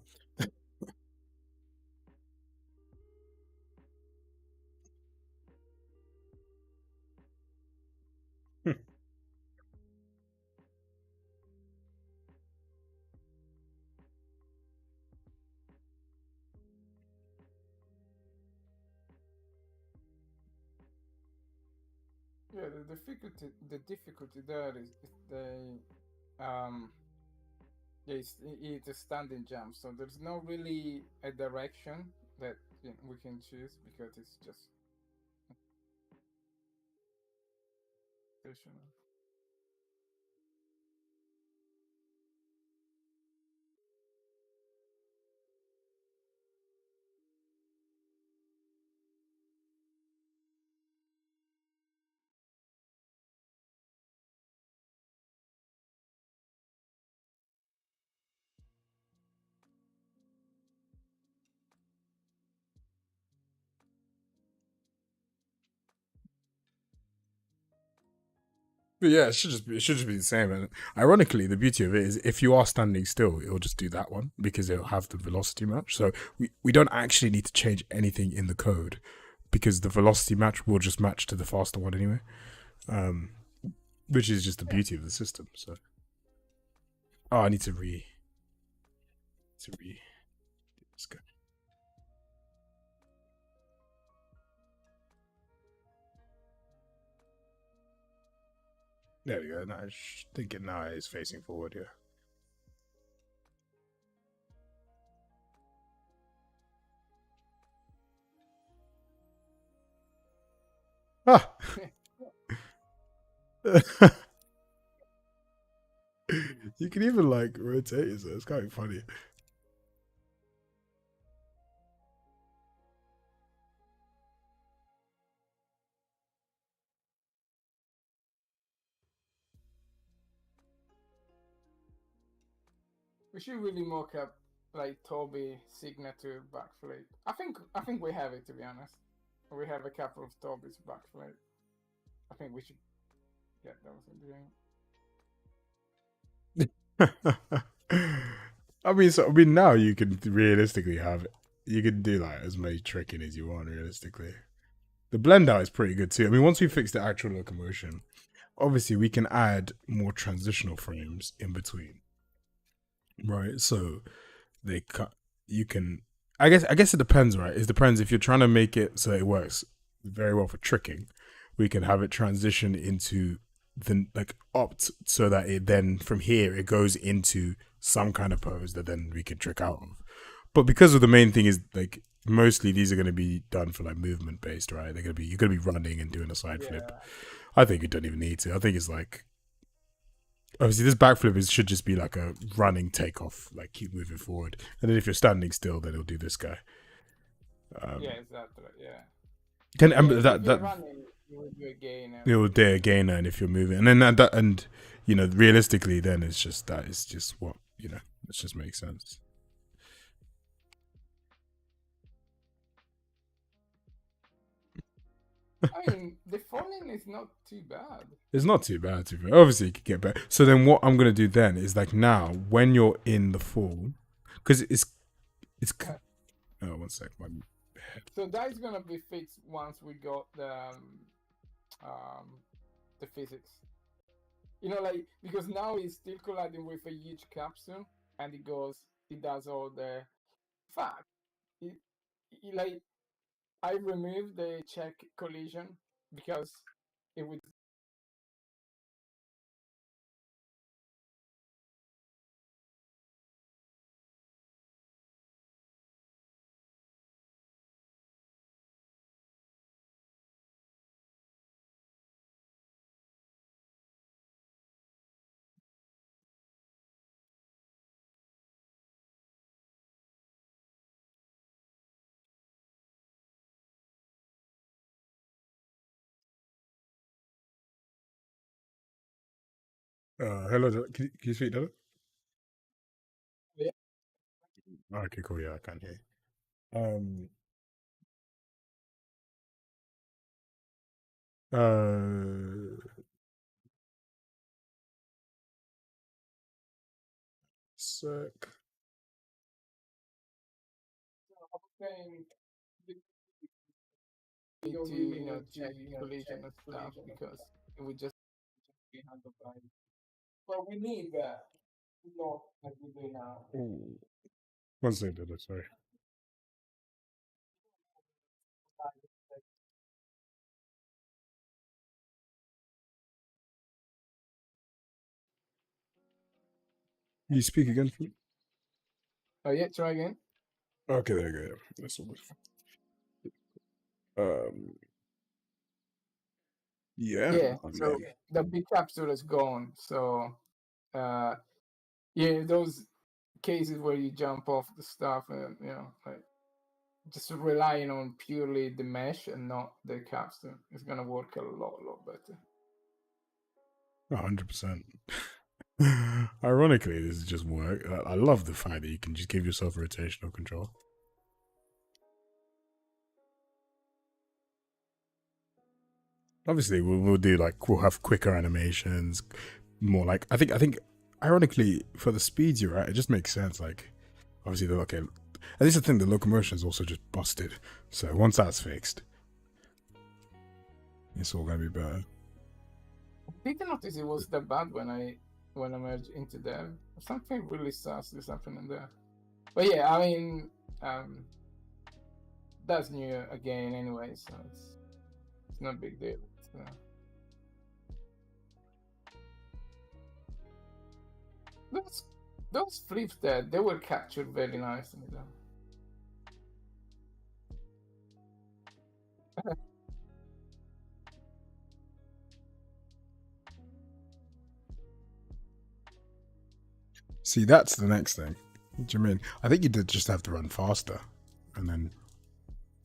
Yeah, the difficulty there is they um yeah, it's a standing jump, so there's no really a direction that we can choose because it's just stationary. But yeah, it should just be the same. And ironically, the beauty of it is if you are standing still, it'll just do that one because it'll have the velocity match. So we don't actually need to change anything in the code because the velocity match will just match to the faster one anyway. Um, which is just the beauty of the system. So, oh, I need to re. Let's go. There we go. Now I think it now is facing forward. Yeah. Ah. You can even like rotate it, so it's kind of funny. We should really mock up like Toby signature backflip. I think we have it, to be honest. We have a couple of Toby's backflip. I think we should get those in the game. I mean, now you can realistically have it. You can do like as many tricking as you want. Realistically, the blend out is pretty good too. I mean, once we fix the actual locomotion, obviously we can add more transitional frames in between, right? So they cut. You can. I guess it depends, right? It depends if you're trying to make it so it works very well for tricking. We can have it transition into the like opt so that it then from here it goes into some kind of pose that then we can trick out of. But because of the main thing is like mostly these are going to be done for like movement based, right? You're gonna be running and doing a side flip. I think you don't even need to. I think it's like obviously this backflip should just be like a running takeoff, like keep moving forward, and then if you're standing still, then it'll do this guy. Yeah, exactly. Yeah. Can If you're running, you will do a gainer. it will do a gainer, and if you're moving, and then that and you know realistically, then it's just that it's just what you know. It just makes sense. I mean, the falling is not too bad. It's not too bad to be. Obviously, you could get better. So then, what I'm gonna do then is like now when you're in the fall, because it's. Oh, one sec. My So that is gonna be fixed once we got the physics. You know, like because now it's still colliding with a huge capsule, and it does all the fact. Like I removed the check collision because it would. hello. Can you speak, Dada? Yeah. Okay, cool. Yeah, I can hear. Um. Uh. Sec. Saying to check collision and stuff because it would just be handled by. But we need that, not like we do now. Ooh. One second, Dada. Sorry. You speak again, please? Oh yeah, try again. Okay, there you go. Yeah. That's all. Um. Yeah. Yeah, I so mean, the big capsule is gone. So uh yeah, those cases where you jump off the stuff and like just relying on purely the mesh and not the capsule is gonna work a lot better. 100%. Ironically, this is just work. I love the fact that you can just give yourself rotational control. obviously we'll do like, we'll have quicker animations, more like, I think ironically for the speeds you're at, it just makes sense. Like obviously they're okay. At least I think the locomotion is also just busted. So once that's fixed, it's all gonna be better. I didn't notice it was that bad when I merged into them. Something really sus is happening there. But yeah, I mean, that's new again anyway, so it's not a big deal. So. Those flips there, they were captured very nicely though. See, that's the next thing. What do you mean? I think you did just have to run faster, and then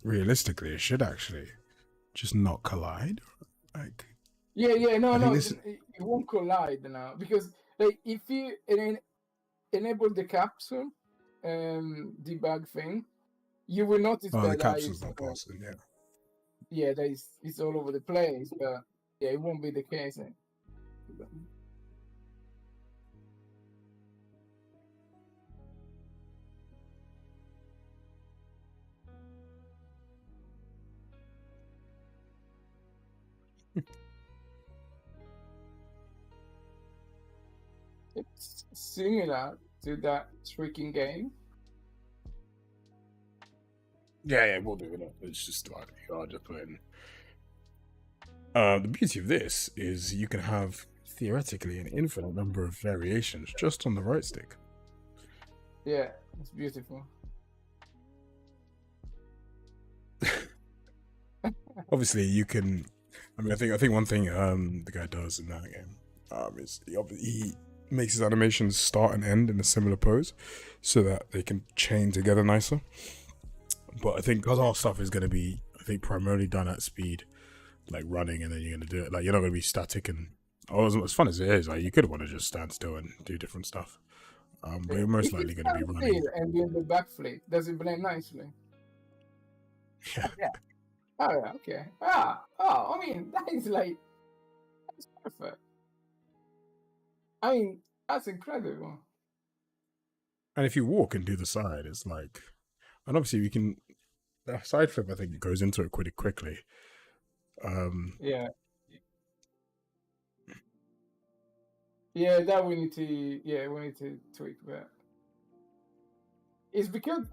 realistically, it should actually just not collide. Like, No, it won't collide now because like if you enable the capsule debug thing, you will notice that the capsule's not passing. Yeah, that it's all over the place, but yeah, it won't be the case. It's similar to that tricking game. Yeah, we'll do it. It's just like hard to put in. The beauty of this is you can have theoretically an infinite number of variations just on the right stick. Yeah, it's beautiful. Obviously, you can. I mean, I think one thing the guy does in that game is he makes his animations start and end in a similar pose, so that they can chain together nicer. But I think because our stuff is going to be, I think, primarily done at speed, like running, and then you're going to do it. Like you're not going to be static and as fun as it is. Like you could want to just stand still and do different stuff. But you're most likely going to be running and doing the backflip. Does it blend nicely? Yeah. Oh, yeah, okay. I mean, that's perfect. I mean, that's incredible. And if you walk and do the side, it's like, and obviously we can, the side flip, I think it goes into it pretty quickly. Yeah, that we need to tweak that. It's because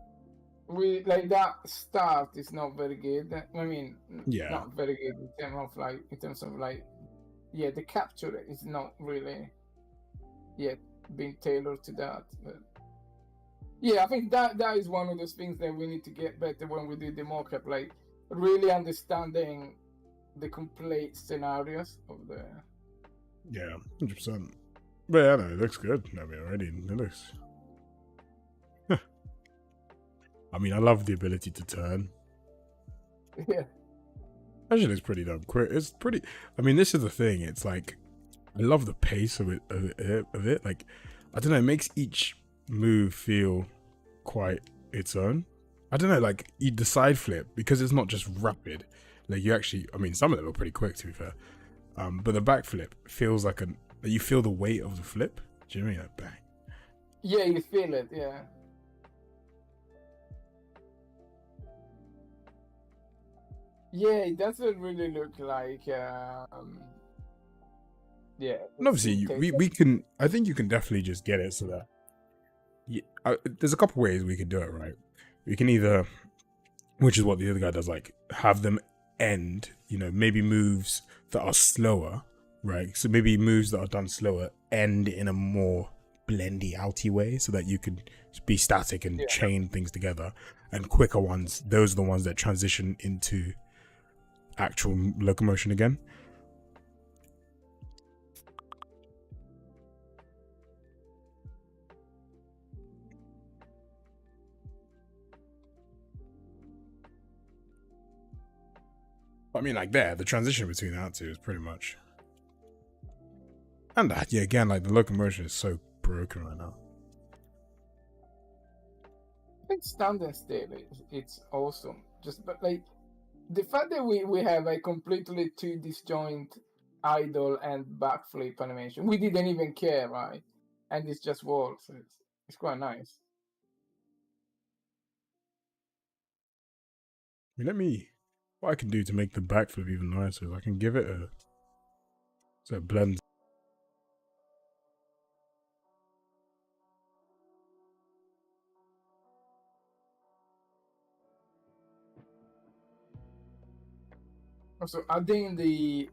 we like that start is not very good. I mean, not very good in terms of like, the capture is not really yet being tailored to that. But yeah, I think that is one of those things that we need to get better when we do the mockup, like really understanding the complete scenarios of the. Yeah, 100%. But yeah, no, it looks good. I mean, already it looks. I mean, I love the ability to turn. Yeah. Actually, it's pretty damn quick. It's pretty. I mean, this is the thing. It's like, I love the pace of it. Like, I don't know. It makes each move feel quite its own. I don't know. Like, the side flip, because it's not just rapid. Like, you actually. I mean, some of them are pretty quick, to be fair. But the back flip feels like you feel the weight of the flip. Do you know what I mean? Like, bang. Yeah, you feel it. Yeah. Yeah, it doesn't really look like. Yeah. And obviously, we can. I think you can definitely just get it so that. There's a couple ways we could do it, right? We can either, which is what the other guy does, like have them end. Maybe moves that are slower, right? So maybe moves that are done slower end in a more blendy, outy way, so that you can be static and chain things together. And quicker ones, those are the ones that transition into actual locomotion again. I mean, like the transition between that two is pretty much. And that, again, like the locomotion is so broken right now. I think standing still, it's awesome. But like, the fact that we have a completely two disjoint idle and backflip animation, we didn't even care, right? And it just works. It's quite nice. I mean, what I can do to make the backflip even nicer is I can give it so it blends. Also, adding the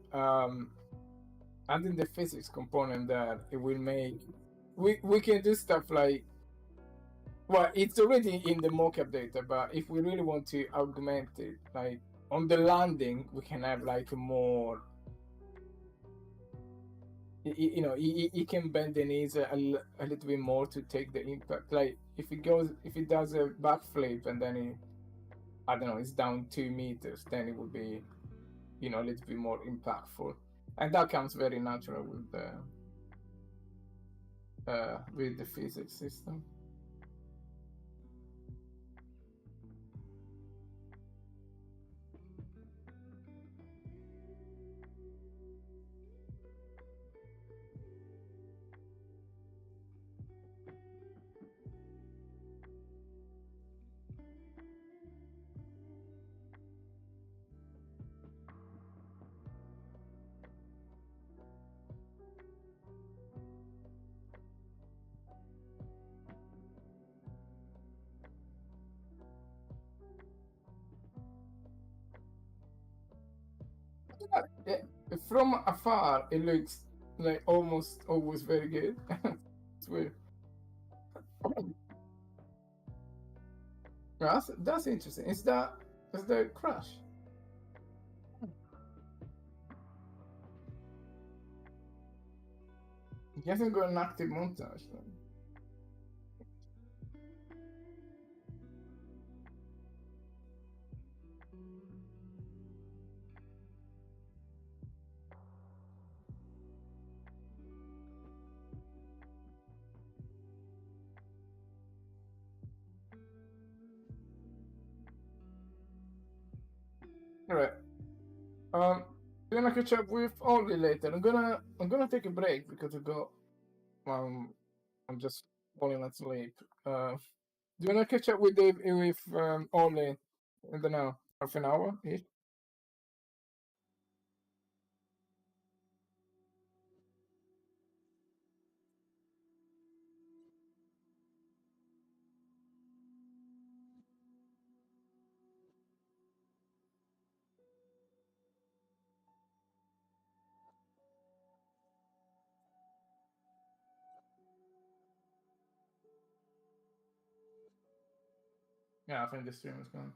physics component that it will make, we can do stuff like, well, it's already in the mockup data, but if we really want to augment it, like on the landing, we can have like a more, you know, it can bend the knees a little bit more to take the impact. Like if it does a backflip and then I don't know, it's down 2 meters, then it would be, you know, a little bit more impactful, and that comes very natural with the physics system. Yeah, from afar, it looks like almost always very good. It's weird. That's interesting. Is that Crash? He hasn't got an active montage. All right. I'm gonna catch up with Ollie later. I'm gonna take a break because um I'm just falling asleep. Do you wanna catch up with Dave with Ollie in the now half an hour ish? Yeah, I think the stream is gone.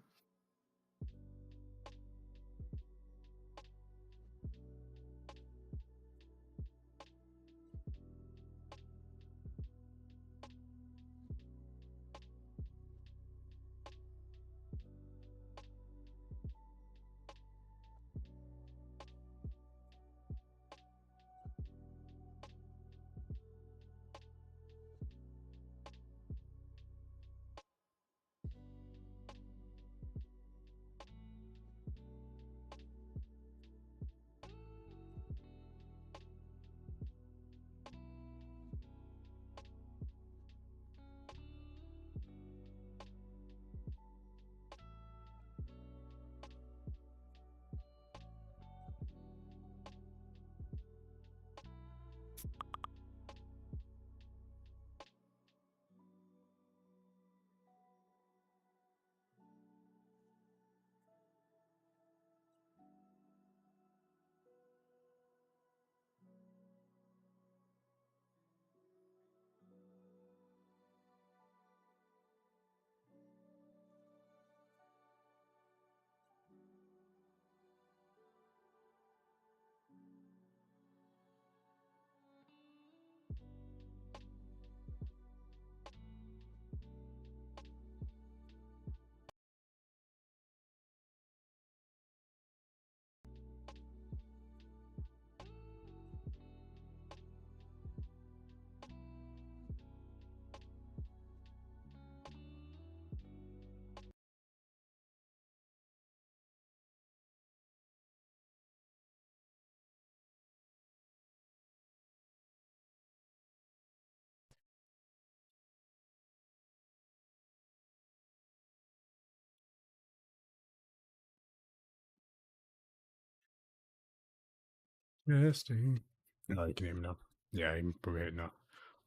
Resting. No, you can hear me now. Yeah, you can probably hear it now.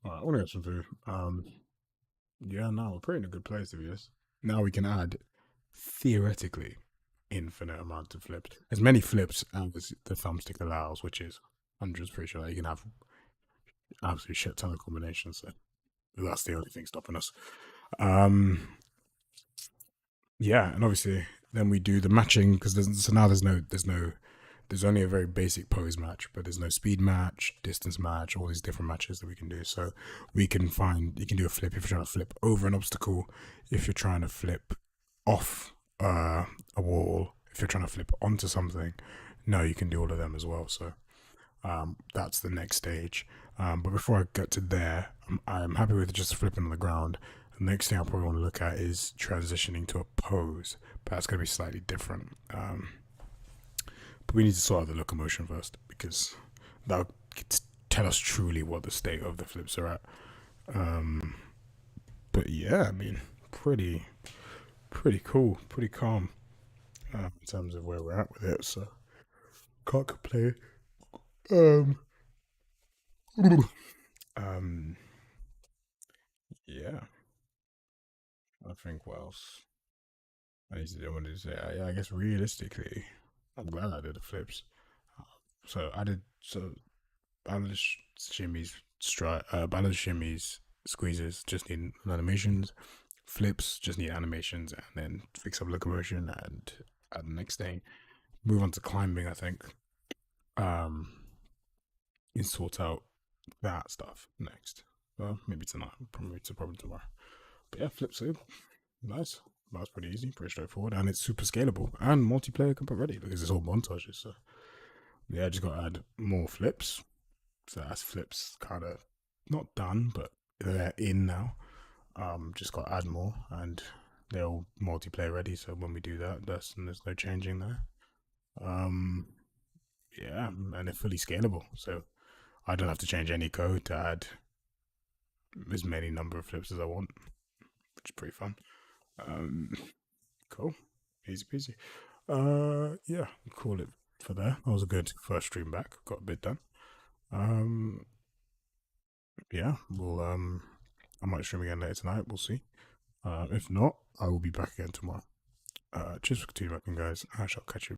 Alright, I want to get some food. Yeah, no, we're pretty in a good place to be honest. Now we can add, theoretically, infinite amount of flips. As many flips as the thumbstick allows, which is hundreds, pretty sure. You can have absolute shit ton of combinations. So that's the only thing stopping us. Yeah, and obviously then we do the matching because so now there's only a very basic pose match, but there's no speed match, distance match, all these different matches that we can do. So you can do a flip if you're trying to flip over an obstacle, if you're trying to flip off a wall, if you're trying to flip onto something. No, you can do all of them as well. So that's the next stage. But before I get to there, I'm happy with just flipping on the ground. The next thing I probably want to look at is transitioning to a pose, but that's going to be slightly different. But we need to sort out the locomotion first because that will tell us truly what the state of the flips are at. But yeah, I mean, pretty cool, pretty calm in terms of where we're at with it. So can't complain. Yeah, I think what else I wanted to say. Yeah, I guess realistically, I'm glad I did the flips. So I did balance shimmies, balance shimmies, squeezes just need animations, flips just need animations, and then fix up locomotion and add the next thing. Move on to climbing, I think. And sort out that stuff next. Well, maybe tonight, probably tomorrow. But yeah, flips are nice. That's pretty easy, pretty straightforward, and it's super scalable and multiplayer can put ready because it's all montages. So yeah, I just got to add more flips. So that's flips kind of not done, but they're in now. Just got to add more, and they're all multiplayer ready. So when we do that, there's no changing there. Yeah, and they're fully scalable. So I don't have to change any code to add as many number of flips as I want, which is pretty fun. Cool, easy peasy. Yeah, call it for there. That was a good first stream back. Got a bit done. Yeah, we'll I might stream again later tonight. We'll see. If not, I will be back again tomorrow. Cheers for tuning back in, guys. I shall catch you.